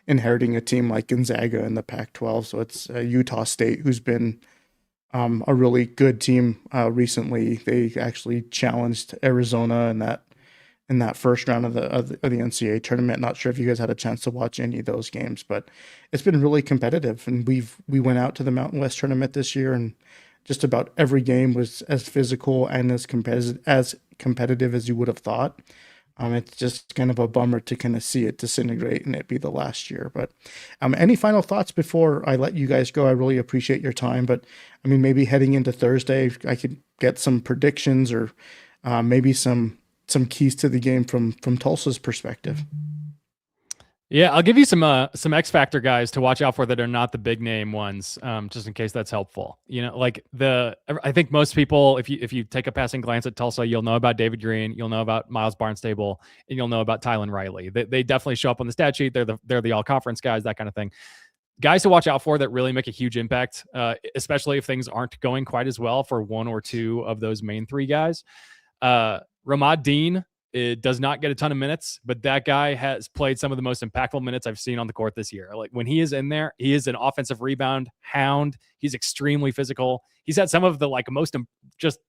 inheriting a team like Gonzaga in the Pac-12, so it's Utah State, who's been a really good team recently. They actually challenged Arizona in that first round of the NCAA tournament. Not sure if you guys had a chance to watch any of those games, but it's been really competitive. And we went out to the Mountain West tournament this year, and just about every game was as physical and as competitive as you would have thought. It's just kind of a bummer to kind of see it disintegrate and it be the last year. But any final thoughts before I let you guys go? I really appreciate your time, but maybe heading into Thursday, I could get some predictions or maybe some keys to the game from Tulsa's perspective. Yeah, I'll give you some X Factor guys to watch out for that are not the big name ones, just in case that's helpful. I think most people, if you take a passing glance at Tulsa, you'll know about David Green, you'll know about Miles Barnstable, and you'll know about Tylen Riley. They definitely show up on the stat sheet. They're the all conference guys, that kind of thing. Guys to watch out for that really make a huge impact, especially if things aren't going quite as well for one or two of those main 3 guys. Ramad Dean. It does not get a ton of minutes, but that guy has played some of the most impactful minutes I've seen on the court this year. Like when he is in there, he is an offensive rebound hound. He's extremely physical. He's had some of the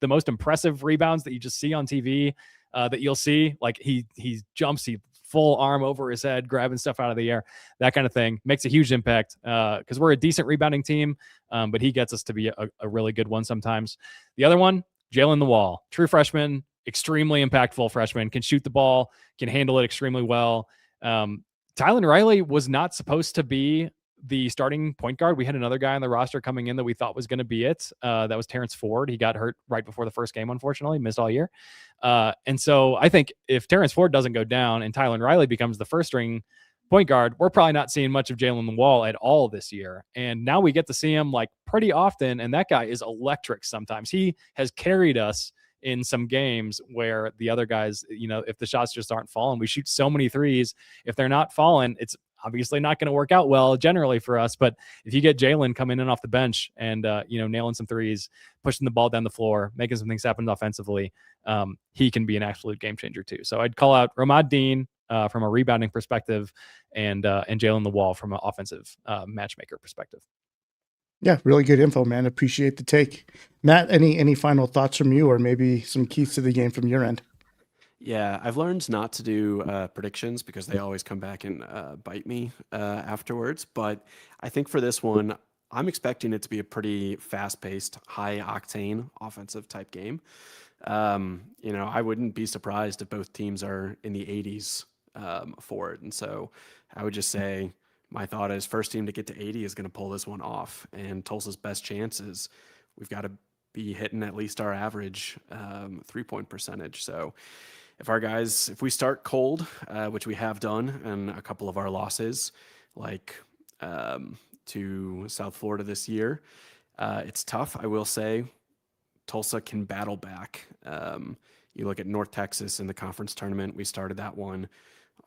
most impressive rebounds that you just see on TV that you'll see. Like he jumps, he full arm over his head, grabbing stuff out of the air, that kind of thing. Makes a huge impact because we're a decent rebounding team, but he gets us to be a really good one sometimes. The other one, Jalen the Wall, true freshman, extremely impactful freshman, can shoot the ball, can handle it extremely well. Tylen Riley was not supposed to be the starting point guard. We had another guy on the roster coming in that we thought was going to be it. That was Terrence Ford. He got hurt right before the first game, unfortunately, missed all year. And so I think if Terrence Ford doesn't go down and Tylen Riley becomes the first string point guard, we're probably not seeing much of Jalen the Wall at all this year. And now we get to see him like pretty often. And that guy is electric sometimes. He has carried us in some games where the other guys, if the shots just aren't falling, we shoot so many threes. If they're not falling, it's obviously not going to work out well generally for us. But if you get Jalen coming in off the bench and, nailing some threes, pushing the ball down the floor, making some things happen offensively, he can be an absolute game changer too. So I'd call out Ramad Dean from a rebounding perspective and Jalen the Wall from an offensive matchmaker perspective. Yeah, really good info, man. Appreciate the take. Matt, any final thoughts from you or maybe some keys to the game from your end? Yeah, I've learned not to do predictions because they always come back and bite me afterwards. But I think for this one, I'm expecting it to be a pretty fast-paced, high-octane offensive type game. I wouldn't be surprised if both teams are in the 80s for it. And so I would just say my thought is first team to get to 80 is going to pull this one off. And Tulsa's best chance is we've got to be hitting at least our average 3-point percentage. So if we start cold, which we have done in a couple of our losses, like to South Florida this year, it's tough. I will say Tulsa can battle back. You look at North Texas in the conference tournament, we started that one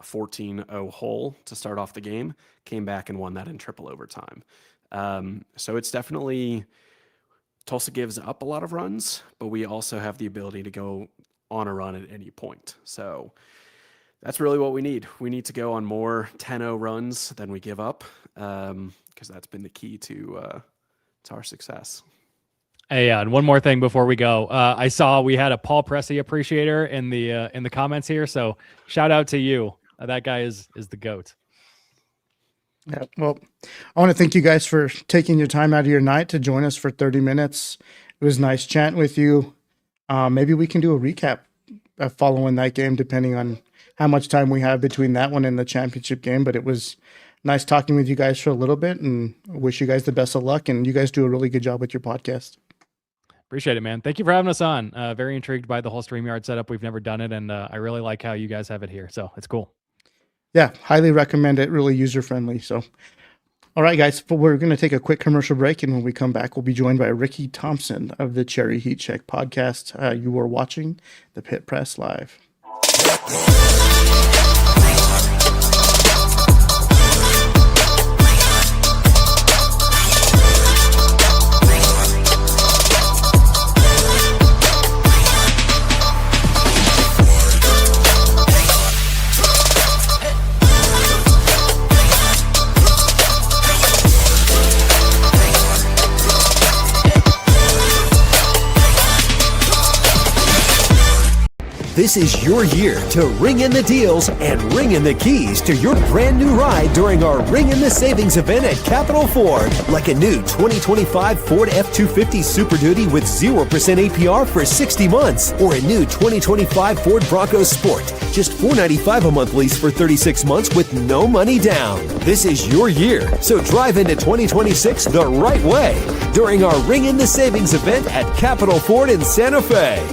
14-0 hole to start off the game, came back and won that in triple overtime. So it's definitely, Tulsa gives up a lot of runs, but we also have the ability to go on a run at any point. So that's really what we need. We need to go on more 10-0 runs than we give up, because that's been the key to our success. Hey, and one more thing before we go. I saw we had a Paul Pressey appreciator in the comments here, so shout out to you. That guy is the GOAT. Yeah, well, I want to thank you guys for taking your time out of your night to join us for 30 minutes. It was nice chatting with you. Maybe we can do a recap following that game, depending on how much time we have between that one and the championship game. But it was nice talking with you guys for a little bit, and wish you guys the best of luck. And you guys do a really good job with your podcast. Appreciate it, man. Thank you for having us on. Very intrigued by the whole StreamYard setup. We've never done it, and I really like how you guys have it here. So it's cool. Yeah, highly recommend it. Really user-friendly. So, all right, guys, we're going to take a quick commercial break, and when we come back, we'll be joined by Ricky Thompson of the Cherry Heat Check podcast. You are watching the Pit Press Live. This is your year to ring in the deals and ring in the keys to your brand new ride during our Ring in the Savings event at Capital Ford. Like a new 2025 Ford F-250 Super Duty with 0% APR for 60 months, or a new 2025 Ford Bronco Sport. Just $495 a month lease for 36 months with no money down. This is your year, so drive into 2026 the right way during our Ring in the Savings event at Capital Ford in Santa Fe.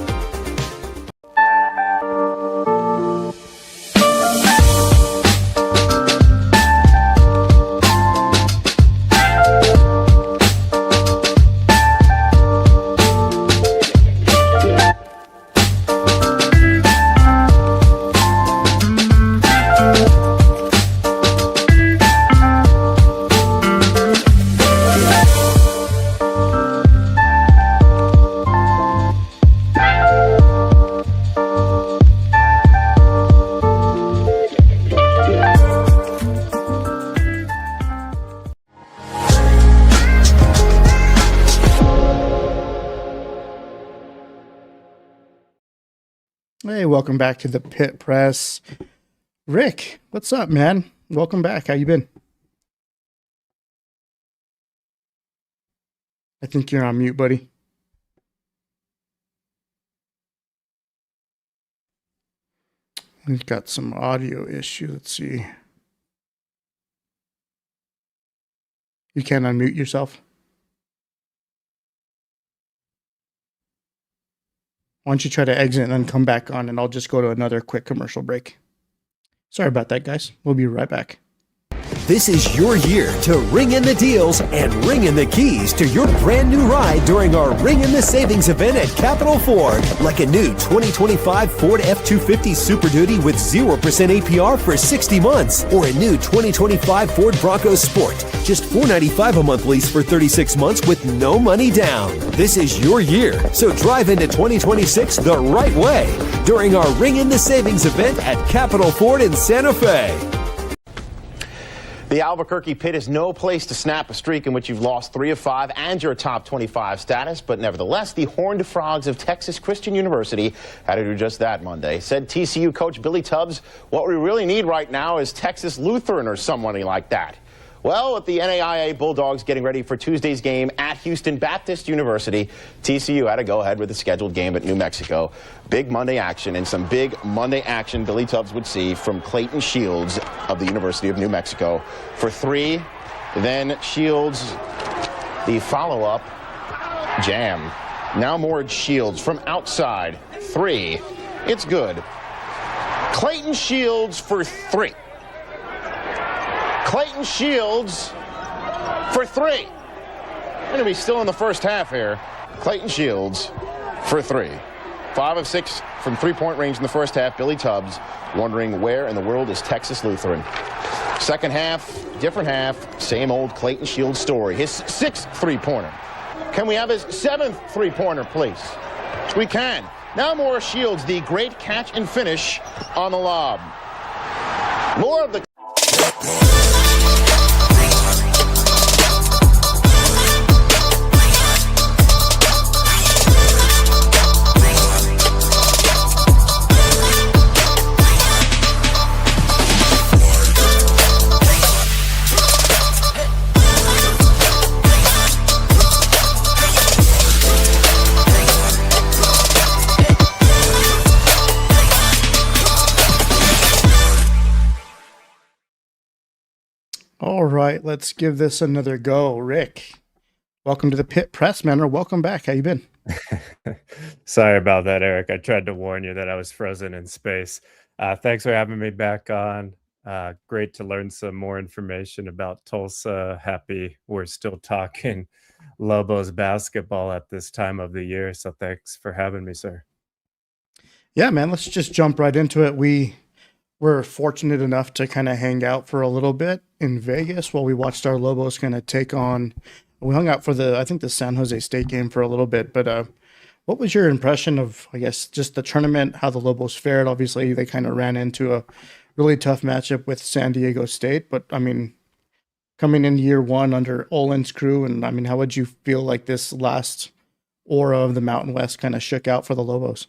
Hey, welcome back to the Pit Press. Rick, what's up, man? Welcome back. How you been? I think you're on mute, buddy. We've got some audio issue. Let's see. You can't unmute yourself? Why don't you try to exit and then come back on, and I'll just go to another quick commercial break. Sorry about that, guys. We'll be right back. This is your year to ring in the deals and ring in the keys to your brand new ride during our Ring in the Savings event at Capital Ford. Like a new 2025 Ford F-250 Super Duty with 0% APR for 60 months, or a new 2025 Ford Bronco Sport. Just $495 a month lease for 36 months with no money down. This is your year, so drive into 2026 the right way during our Ring in the Savings event at Capital Ford in Santa Fe. The Albuquerque Pit is no place to snap a streak in which you've lost 3 of 5 and your top 25 status, but nevertheless, the Horned Frogs of Texas Christian University had to do just that Monday. Said TCU coach Billy Tubbs, what we really need right now is Texas Lutheran or someone like that. Well, with the NAIA Bulldogs getting ready for Tuesday's game at Houston Baptist University, TCU had to go ahead with the scheduled game at New Mexico. Big Monday action, and some big Monday action Billy Tubbs would see from Clayton Shields of the University of New Mexico for 3. Then Shields, the follow-up jam. Now more Shields from outside. 3. It's good. Clayton Shields for 3. Clayton Shields for 3. Going to be still in the first half here. Clayton Shields for 3. 5 of 6 from three-point range in the first half. Billy Tubbs wondering where in the world is Texas Lutheran. Second half, different half, same old Clayton Shields story. His 6th three-pointer. Can we have his 7th three-pointer, please? We can. Now more Shields, the great catch and finish on the lob. More of the... All right, let's give this another go. Rick, welcome to the Pit Press, man, or welcome back. How you been? Sorry about that, Eric. I tried to warn you that I was frozen in space. Thanks for having me back on. Great to learn some more information about Tulsa. Happy we're still talking Lobos basketball at this time of the year. So thanks for having me, sir. Yeah, man, let's just jump right into it. We were fortunate enough to kind of hang out for a little bit in Vegas while we watched our Lobos kind of take on. We hung out for I think the San Jose State game for a little bit, but what was your impression of, I guess, just the tournament, how the Lobos fared? Obviously, they kind of ran into a really tough matchup with San Diego State, but I mean, coming into year one under Olin's crew, and I mean, how would you feel like this last aura of the Mountain West kind of shook out for the Lobos?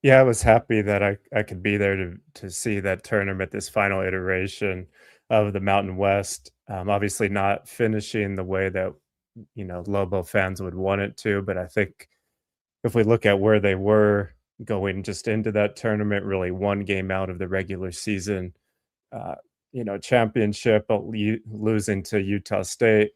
Yeah, I was happy that I could be there to see that tournament, this final iteration of the Mountain West. Obviously not finishing the way that, Lobo fans would want it to, but I think if we look at where they were going just into that tournament, really one game out of the regular season, championship, but losing to Utah State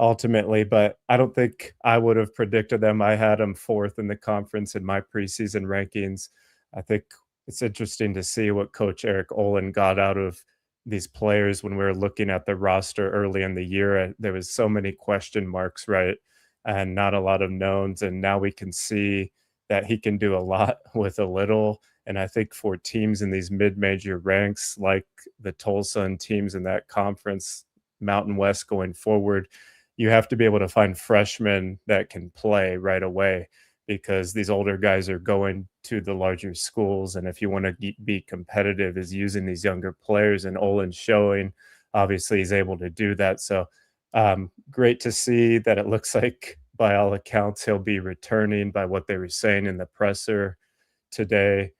ultimately, but I don't think I would have predicted them. I had them 4th in the conference in my preseason rankings. I think it's interesting to see what Coach Eric Olin got out of these players when we were looking at the roster early in the year. There was so many question marks, right? And not a lot of knowns. And now we can see that he can do a lot with a little. And I think for teams in these mid-major ranks, like the Tulsa and teams in that conference, Mountain West going forward, you have to be able to find freshmen that can play right away, because these older guys are going to the larger schools. And if you want to be competitive, is using these younger players, and Olin's showing, obviously he's able to do that. So great to see that it looks like by all accounts, he'll be returning by what they were saying in the presser today.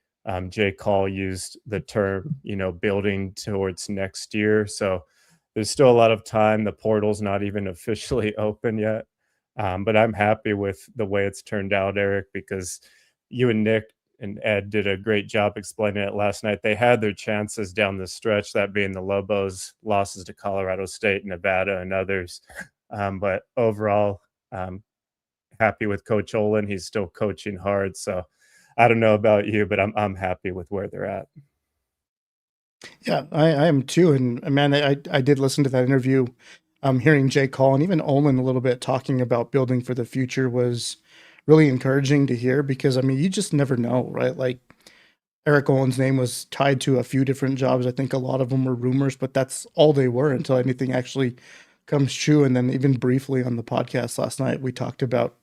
Jay Call used the term, building towards next year. So there's still a lot of time. The portal's not even officially open yet. But I'm happy with the way it's turned out, Eric, because you and Nick and Ed did a great job explaining it last night. They had their chances down the stretch, that being the Lobos, losses to Colorado State, Nevada, and others. But overall, happy with Coach Olin. He's still coaching hard. So I don't know about you, but I'm happy with where they're at. Yeah, I am too. And man, I did listen to that interview. Hearing Jay Call and even Olin a little bit talking about building for the future was really encouraging to hear, because I mean, you just never know, right? Like Eric Olin's name was tied to a few different jobs. I think a lot of them were rumors, but that's all they were until anything actually comes true. And then even briefly on the podcast last night, we talked about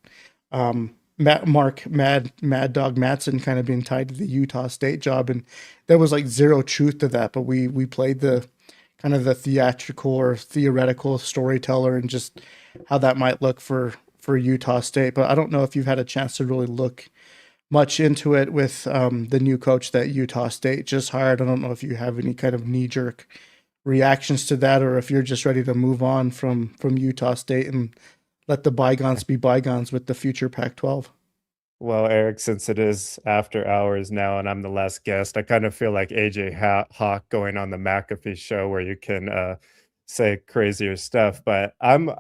Mad Dog Matson kind of being tied to the Utah State job, and there was like zero truth to that. But we played the kind of the theatrical or theoretical storyteller and just how that might look for Utah State. But I don't know if you've had a chance to really look much into it with the new coach that Utah State just hired. I don't know if you have any kind of knee-jerk reactions to that, or if you're just ready to move on from Utah State and let the bygones be bygones with the future Pac-12. Well, Eric, since it is after hours now and I'm the last guest, I kind of feel like AJ Hawk going on the McAfee show where you can say crazier stuff. But I'm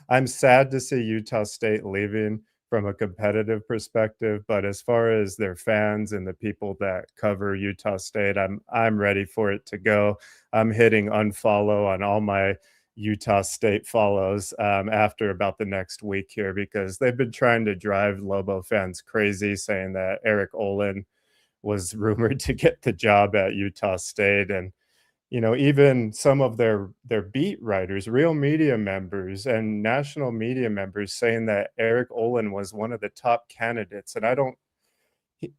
I'm sad to see Utah State leaving from a competitive perspective. But as far as their fans and the people that cover Utah State, I'm ready for it to go. I'm hitting unfollow on all my Utah State follows after about the next week here, because they've been trying to drive Lobo fans crazy, saying that Eric Olin was rumored to get the job at Utah State. And, you know, even some of their beat writers, real media members and national media members saying that Eric Olin was one of the top candidates. And I don't,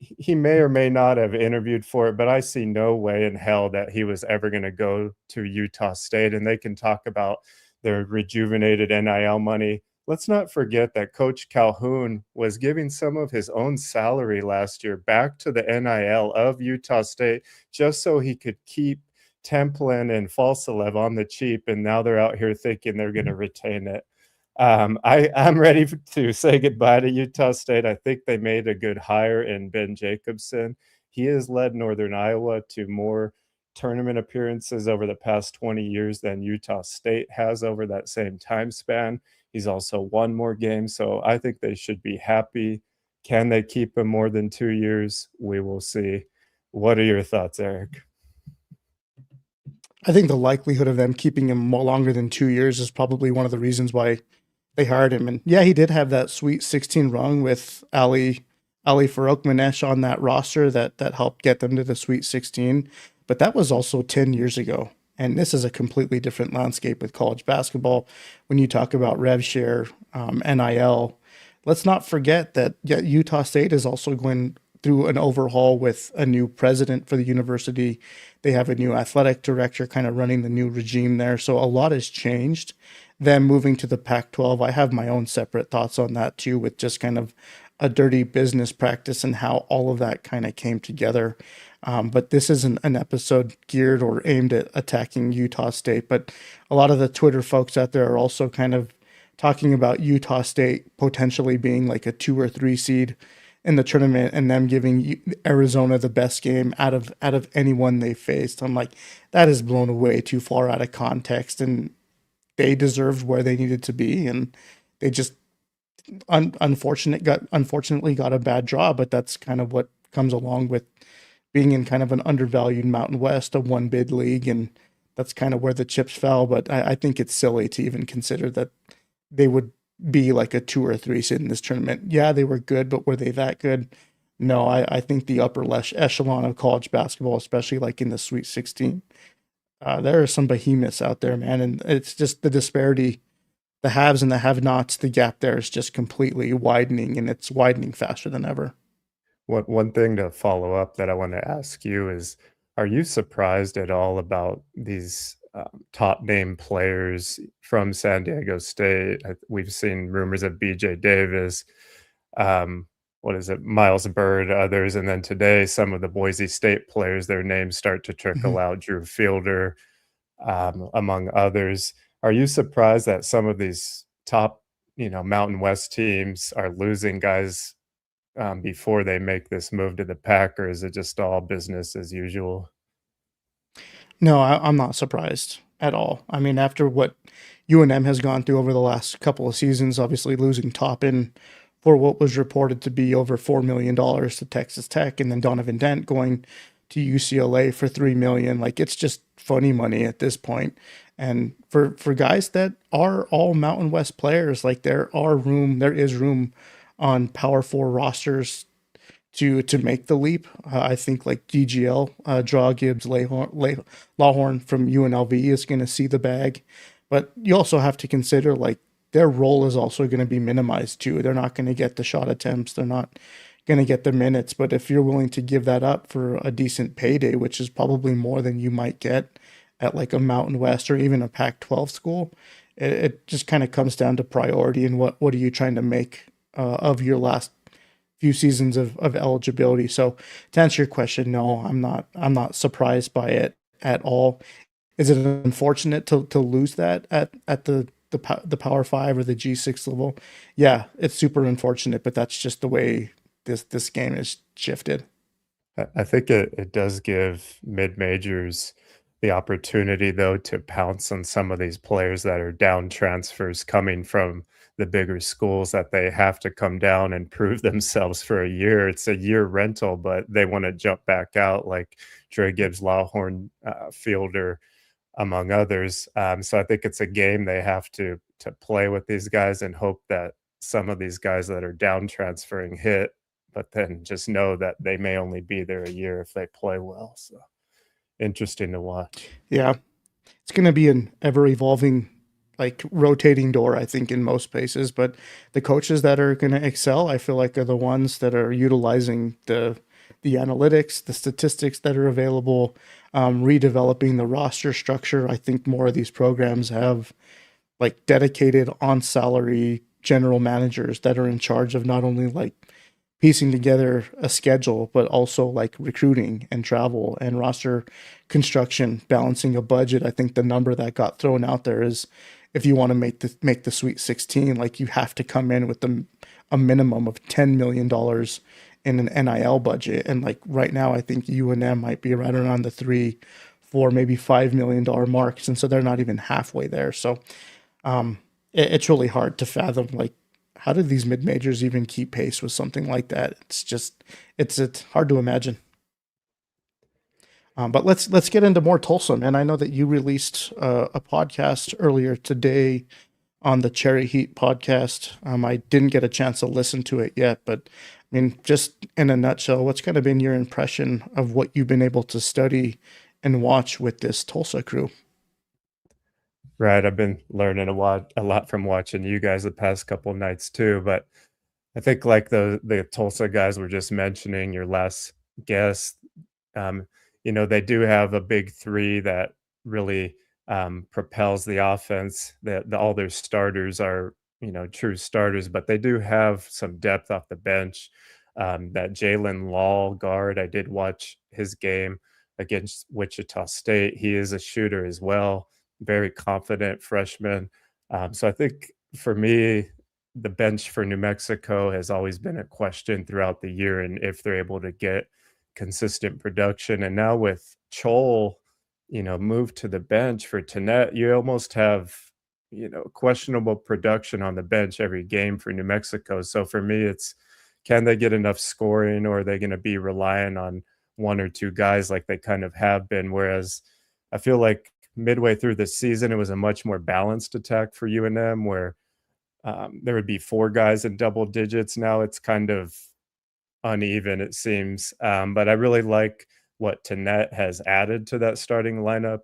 he may or may not have interviewed for it, but I see no way in hell that he was ever going to go to Utah State. And they can talk about their rejuvenated NIL money. Let's not forget that Coach Calhoun was giving some of his own salary last year back to the NIL of Utah State just so he could keep Templin and Falsalev on the cheap. And now they're out here thinking they're going to retain it. I'm ready to say goodbye to Utah State. I think they made a good hire in Ben Jacobson. He has led Northern Iowa to more tournament appearances over the past 20 years than Utah State has over that same time span. He's also won more games, so I think they should be happy. Can they keep him more than 2 years? We will see. What are your thoughts, Eric? I think the likelihood of them keeping him more longer than 2 years is probably one of the reasons why they hired him. And yeah, he did have that Sweet 16 run with Ali Farouk-Manesh on that roster that helped get them to the Sweet 16. But that was also 10 years ago. And this is a completely different landscape with college basketball. When you talk about rev share, NIL, let's not forget that Utah State is also going through an overhaul with a new president for the university. They have a new athletic director kind of running the new regime there. So a lot has changed. Them moving to the Pac-12, I have my own separate thoughts on that too, with just kind of a dirty business practice and how all of that kind of came together. But this isn't an episode geared or aimed at attacking Utah State. But a lot of the Twitter folks out there are also kind of talking about Utah State potentially being like a 2 or 3 seed in the tournament and them giving Arizona the best game out of anyone they faced. I'm like, that is blown away too far out of context, and they deserved where they needed to be, and they just unfortunately got a bad draw. But that's kind of what comes along with being in kind of an undervalued Mountain West, a one bid league, and that's kind of where the chips fell. But I think it's silly to even consider that they would be like a 2 or 3 seed in this tournament. Yeah, they were good, but were they that good? No, I think the upper echelon of college basketball, especially like in the Sweet 16, there are some behemoths out there, man. And it's just the disparity, the haves and the have-nots, the gap there is just completely widening, and it's widening faster than ever. One thing to follow up that I want to ask you is, are you surprised at all about these top name players from San Diego State? We've seen rumors of BJ Davis, Miles Bird, others, and then today some of the Boise State players, their names start to trickle out. Drew Fielder, among others. Are you surprised that some of these top, Mountain West teams are losing guys before they make this move to the Pac, or is it just all business as usual? No, I'm not surprised at all. I mean, after what UNM has gone through over the last couple of seasons, obviously losing Toppin for what was reported to be over $4 million to Texas Tech, and then Donovan Dent going to UCLA for $3 million. Like, it's just funny money at this point. And for guys that are all Mountain West players, like there is room on Power 4 rosters to make the leap. I think like DGL, Draw Gibbs, Lawhorn from UNLV is going to see the bag. But you also have to consider like their role is also going to be minimized too. They're not going to get the shot attempts. They're not going to get the minutes. But if you're willing to give that up for a decent payday, which is probably more than you might get at like a Mountain West or even a Pac-12 school, it just kind of comes down to priority and what are you trying to make of your last few seasons of eligibility. So to answer your question, no, I'm not surprised by it at all. is it unfortunate to lose that at the Power Five or the G6 level? Yeah, it's super unfortunate, but that's just the way this game is shifted. I think it does give mid majors the opportunity, though, to pounce on some of these players that are down transfers coming from the bigger schools, that they have to come down and prove themselves for a year. It's a year rental, but they want to jump back out, like Dre Gibbs, Lawhorn, Fielder, among others. So I think it's a game they have to play with these guys and hope that some of these guys that are down transferring hit, but then just know that they may only be there a year if they play well. So interesting to watch. Yeah, it's going to be an ever evolving, like rotating door, I think, in most places. But the coaches that are going to excel, I feel like, are the ones that are utilizing the analytics, the statistics that are available, redeveloping the roster structure. I think more of these programs have like dedicated on salary general managers that are in charge of not only like piecing together a schedule, but also like recruiting and travel and roster construction, balancing a budget. I think the number that got thrown out there is, if you want to make the Sweet 16, like you have to come in with a minimum of $10 million in an NIL budget. And like right now, I think UNM might be right around the $3, $4, maybe $5 million marks. And so they're not even halfway there. So it's really hard to fathom, like, how did these mid majors even keep pace with something like that? It's just, it's hard to imagine. But let's get into more Tulsa, man. I know that you released a podcast earlier today on the Cherry Heat podcast. I didn't get a chance to listen to it yet, but I mean, just in a nutshell, what's kind of been your impression of what you've been able to study and watch with this Tulsa crew? Right. I've been learning a lot from watching you guys the past couple of nights too. But I think like the Tulsa guys were just mentioning, your last guest, they do have a big three that really propels the offense. That all their starters are, true starters, but they do have some depth off the bench. That Jalen Law guard, I did watch his game against Wichita State. He is a shooter as well. Very confident freshman. So I think for me, the bench for New Mexico has always been a question throughout the year, and if they're able to get consistent production. And now with Chol, moved to the bench for Tenet, you almost have, questionable production on the bench every game for New Mexico. So for me, it's, can they get enough scoring, or are they going to be relying on one or two guys like they kind of have been? Whereas I feel like midway through the season, it was a much more balanced attack for UNM, where there would be four guys in double digits. Now it's kind of uneven, it seems. But I really like what Tenet has added to that starting lineup.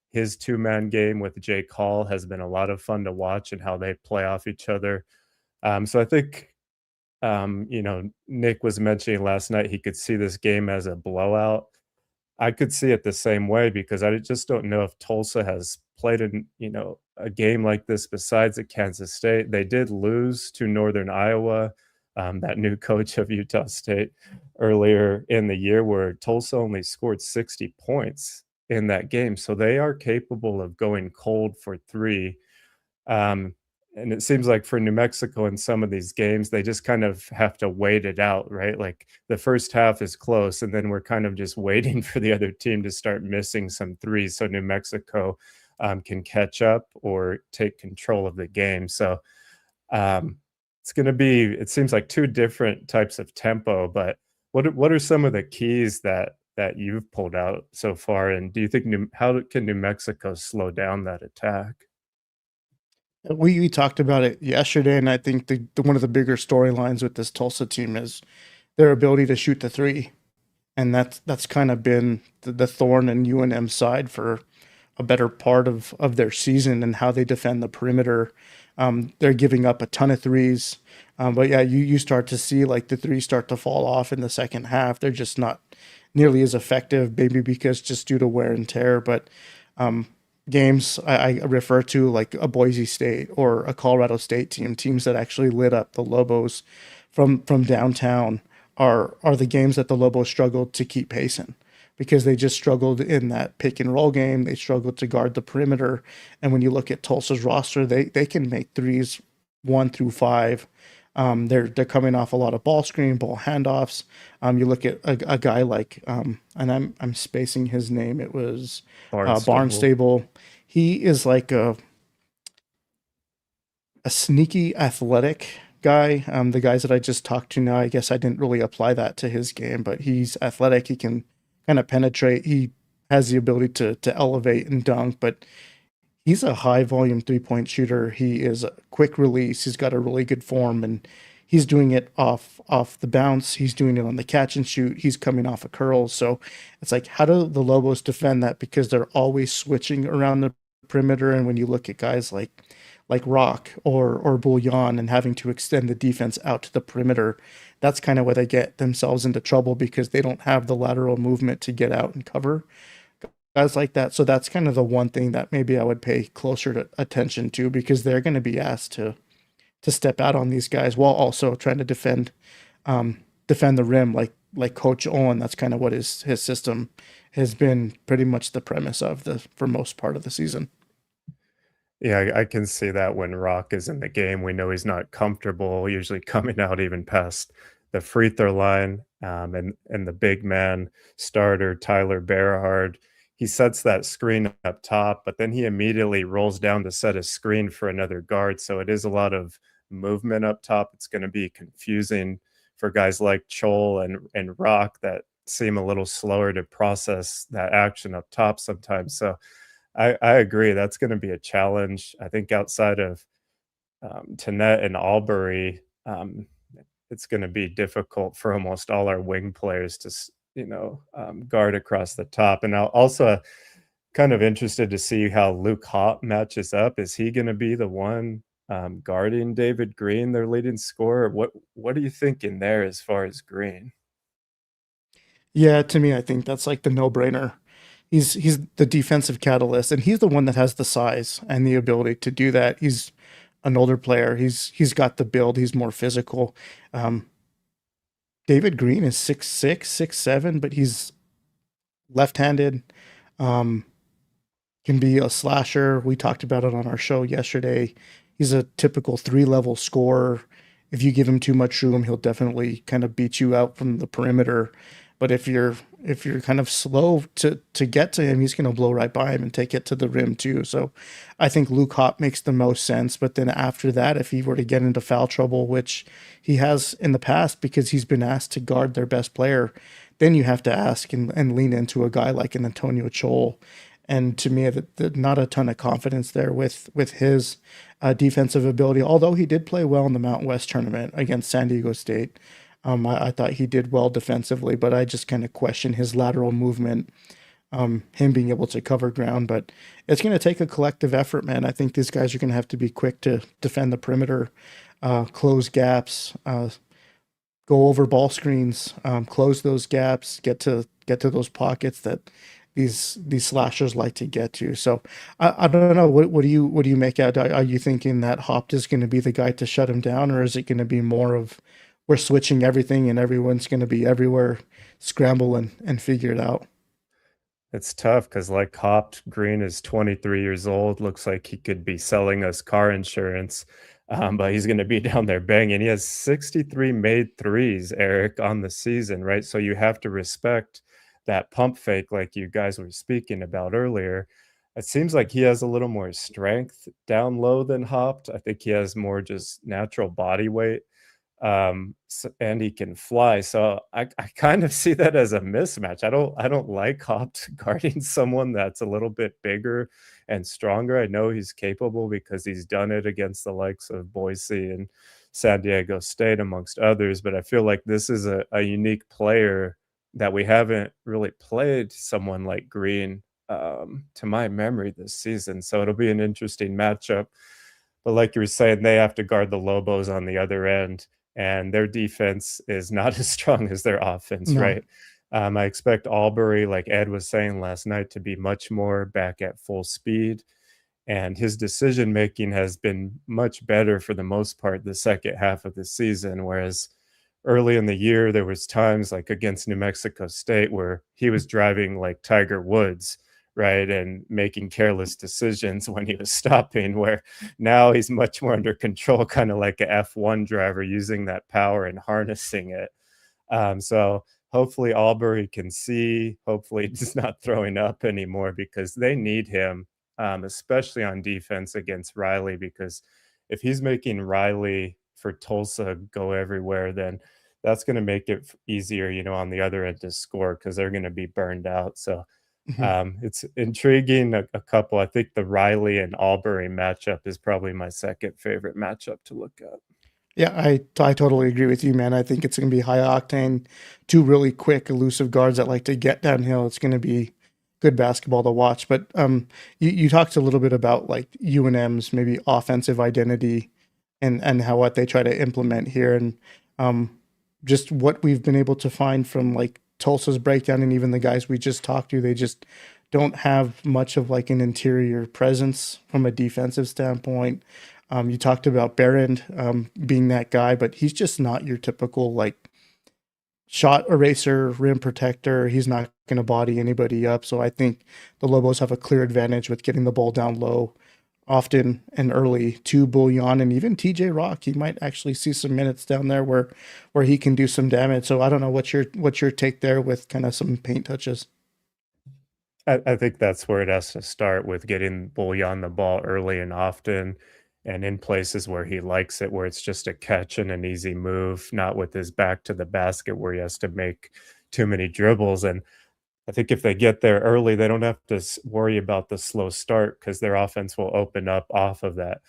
His two-man game with Jake Hall has been a lot of fun to watch, and how they play off each other. So I think, Nick was mentioning last night he could see this game as a blowout. I could see it the same way, because I just don't know if Tulsa has played in, a game like this besides at Kansas State. They did lose to Northern Iowa, that new coach of Utah State, earlier in the year, where Tulsa only scored 60 points in that game. So they are capable of going cold for three. And it seems like for New Mexico in some of these games, they just kind of have to wait it out, right? Like the first half is close, and then we're kind of just waiting for the other team to start missing some threes so New Mexico can catch up or take control of the game. So it's going to be, it seems like two different types of tempo, but what are some of the keys that you've pulled out so far? And do you think how can New Mexico slow down that attack? We talked about it yesterday, and I think one of the bigger storylines with this Tulsa team is their ability to shoot the three, and that's kind of been the thorn in UNM's side for a better part of their season, and how they defend the perimeter. They're giving up a ton of threes, but yeah, you start to see like the threes start to fall off in the second half. They're just not nearly as effective, maybe because just due to wear and tear, but games I refer to, like a Boise State or a Colorado State teams that actually lit up the Lobos from downtown, are the games that the Lobos struggled to keep pace in. because they just struggled in that pick and roll game. They struggled to guard the perimeter. And when you look at Tulsa's roster, they can make threes 1 through 5. They're coming off a lot of ball screen, ball handoffs. You look at a guy like and I'm spacing his name. It was Barnstable. He is like a sneaky athletic guy. The guys that I just talked to now, I guess I didn't really apply that to his game, but he's athletic. He can kind of penetrate. He has the ability to elevate and dunk, but he's a high volume 3-point shooter. He is a quick release. He's got a really good form, and he's doing it off the bounce. He's doing it on the catch and shoot. He's coming off of curls. So it's like, how do the Lobos defend that? Because they're always switching around the perimeter. And when you look at guys like Rock or Bouillon and having to extend the defense out to the perimeter, that's kind of where they get themselves into trouble, because they don't have the lateral movement to get out and cover guys like that. So that's kind of the one thing that maybe I would pay closer attention to, because they're going to be asked to step out on these guys while also trying to defend the rim like Coach Owen. That's kind of what his system has been pretty much the premise of for most part of the season. Yeah, I can see that when Rock is in the game. We know he's not comfortable usually coming out even past the free throw line. And the big man starter, Tyler Berhard, he sets that screen up top, but then he immediately rolls down to set a screen for another guard. So it is a lot of movement up top. It's going to be confusing for guys like Chol and Rock that seem a little slower to process that action up top sometimes. So I agree. That's going to be a challenge. I think outside of Tannett and Albury, it's going to be difficult for almost all our wing players to, guard across the top. And I'm also kind of interested to see how Luke Hott matches up. Is he going to be the one guarding David Green, their leading scorer? What are you thinking there as far as Green? Yeah, to me, I think that's like the no-brainer. He's the defensive catalyst, and he's the one that has the size and the ability to do that. He's an older player. He's got the build. He's more physical. David Green is 6'6", 6'7", but he's left-handed. Can be a slasher. We talked about it on our show yesterday. He's a typical 3-level scorer. If you give him too much room, he'll definitely kind of beat you out from the perimeter. But if you're kind of slow to get to him, he's going to blow right by him and take it to the rim too. So I think Luke Hott makes the most sense. But then after that, if he were to get into foul trouble, which he has in the past because he's been asked to guard their best player, then you have to ask and lean into a guy like an Antonio Chol. And to me, not a ton of confidence there with his defensive ability, although he did play well in the Mountain West tournament against San Diego State. I thought he did well defensively, but I just kind of question his lateral movement, him being able to cover ground. But it's going to take a collective effort, man. I think these guys are going to have to be quick to defend the perimeter, close gaps, go over ball screens, close those gaps, get to those pockets that these slashers like to get to. So I don't know. What do you make out? Are you thinking that Hopt is going to be the guy to shut him down, or is it going to be more of we're switching everything and everyone's going to be everywhere, scramble and figure it out? It's tough because like Hopt, Green is 23 years old. Looks like he could be selling us car insurance, but he's going to be down there banging. He has 63 made threes, Eric, on the season, right? So you have to respect that pump fake like you guys were speaking about earlier. It seems like he has a little more strength down low than Hopt. I think he has more just natural body weight. And he can fly. So I kind of see that as a mismatch. I don't like Hopt guarding someone that's a little bit bigger and stronger. I know he's capable because he's done it against the likes of Boise and San Diego State, amongst others. But I feel like this is a unique player that we haven't really played someone like Green to my memory this season. So it'll be an interesting matchup. But like you were saying, they have to guard the Lobos on the other end. And their defense is not as strong as their offense, No. right? I expect Albury, like Ed was saying last night, to be much more back at full speed. And his decision-making has been much better for the most part the second half of the season, whereas early in the year, there was times like against New Mexico State where he was driving like Tiger Woods, right, and making careless decisions when he was stopping, where now he's much more under control, kind of like a F1 driver, using that power and harnessing it. So hopefully Albury can see, hopefully he's not throwing up anymore, because they need him, especially on defense against Riley, because if he's making Riley for Tulsa go everywhere, then that's going to make it easier, on the other end to score, because they're going to be burned out. So it's intriguing. A couple. I think the Riley and Albury matchup is probably my second favorite matchup to look at. Yeah, I totally agree with you, man. I think it's going to be high octane, two really quick, elusive guards that like to get downhill. It's going to be good basketball to watch. But you talked a little bit about like UNM's maybe offensive identity and how what they try to implement here, and just what we've been able to find from like Tulsa's breakdown, and even the guys we just talked to, they just don't have much of like an interior presence from a defensive standpoint. You talked about Barron being that guy, but he's just not your typical like shot eraser, rim protector. He's not going to body anybody up. So I think the Lobos have a clear advantage with getting the ball down low often and early to Bullion, and even TJ Rock. He might actually see some minutes down there where he can do some damage. So I don't know what's your take there with kind of some paint touches. I think that's where it has to start, with getting Bullion the ball early and often, and in places where he likes it, where it's just a catch and an easy move, not with his back to the basket where he has to make too many dribbles. And I think if they get there early, they don't have to worry about the slow start, because their offense will open up off of that.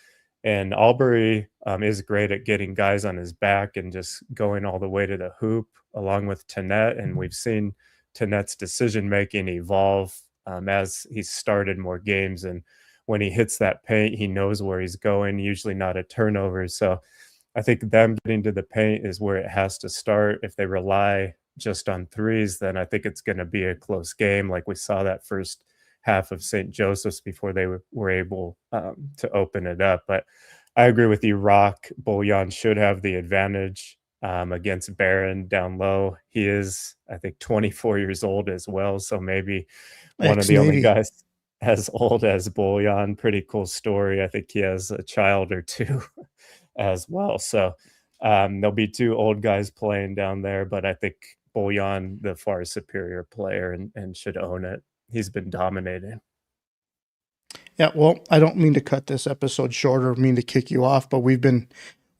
And Albury is great at getting guys on his back and just going all the way to the hoop, along with Tannette. And we've seen Tannette's decision-making evolve as he's started more games. And when he hits that paint, he knows where he's going, usually not a turnover. So I think them getting to the paint is where it has to start. If they rely just on threes, then I think it's going to be a close game, like we saw that first half of St. Joseph's before they were able to open it up. But I agree with you, Rock. Bullion should have the advantage against Barron down low. He is, I think, 24 years old as well, so maybe one of the only guys as old as Bullion. Pretty cool story. I think he has a child or two as well. So there'll be two old guys playing down there, but I think Bullion, the far superior player, and should own it. He's been dominating. Yeah, well, I don't mean to cut this episode short or mean to kick you off, but we've been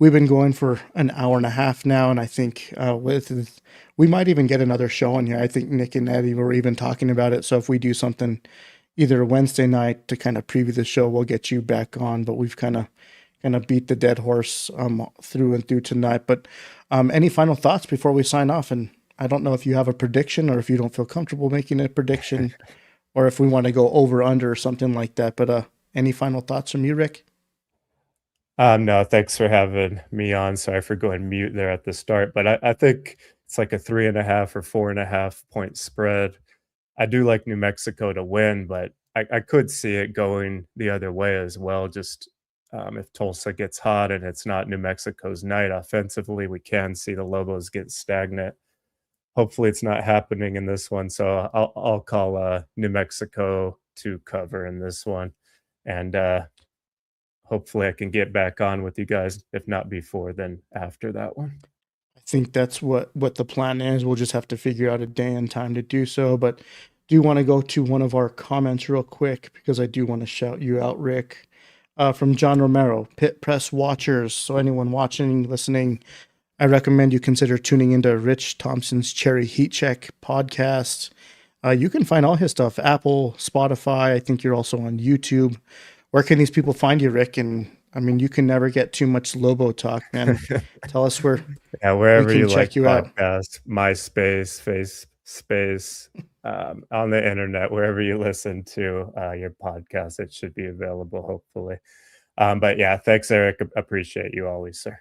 going for an hour and a half now, and I think we might even get another show in here. I think Nick and Eddie were even talking about it. So if we do something either Wednesday night to kind of preview the show, we'll get you back on. But we've kind of beat the dead horse through and through tonight. But any final thoughts before we sign off? And I don't know if you have a prediction, or if you don't feel comfortable making a prediction, or if we want to go over under or something like that. But any final thoughts from you, Rick? No, thanks for having me on. Sorry for going mute there at the start, but I think it's like a 3.5 or 4.5 point spread. I do like New Mexico to win, but I could see it going the other way as well. Just if Tulsa gets hot and it's not New Mexico's night offensively, we can see the Lobos get stagnant. Hopefully it's not happening in this one. So I'll call New Mexico to cover in this one. And hopefully I can get back on with you guys, if not before, then after that one. I think that's what the plan is. We'll just have to figure out a day and time to do so. But do you want to go to one of our comments real quick, because I do want to shout you out, Rick, from John Romero, Pit Press Watchers. So anyone watching, listening, I recommend you consider tuning into Rich Thompson's Cherry Heat Check podcast. You can find all his stuff, Apple, Spotify. I think you're also on YouTube. Where can these people find you, Rick? And I mean, you can never get too much Lobo talk, man. Tell us where. Yeah, wherever you like you podcast, MySpace, FaceSpace, on the internet, wherever you listen to your podcast, it should be available, hopefully. But yeah, thanks, Eric. Appreciate you always, sir.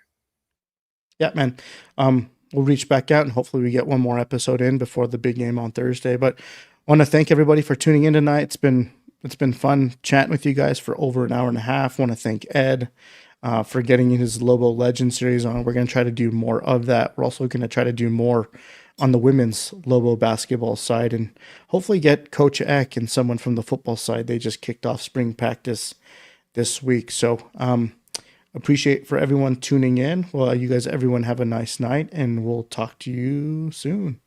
Yeah, man. We'll reach back out and hopefully we get one more episode in before the big game on Thursday. But I want to thank everybody for tuning in tonight. It's been fun chatting with you guys for over an hour and a half. I want to thank Ed. for getting his Lobo Legend series on. We're going to try to do more of that. We're also going to try to do more on the women's Lobo basketball side and hopefully get Coach Eck and someone from the football side. They just kicked off spring practice this week. So appreciate for everyone tuning in. Well, you guys, everyone have a nice night, and we'll talk to you soon.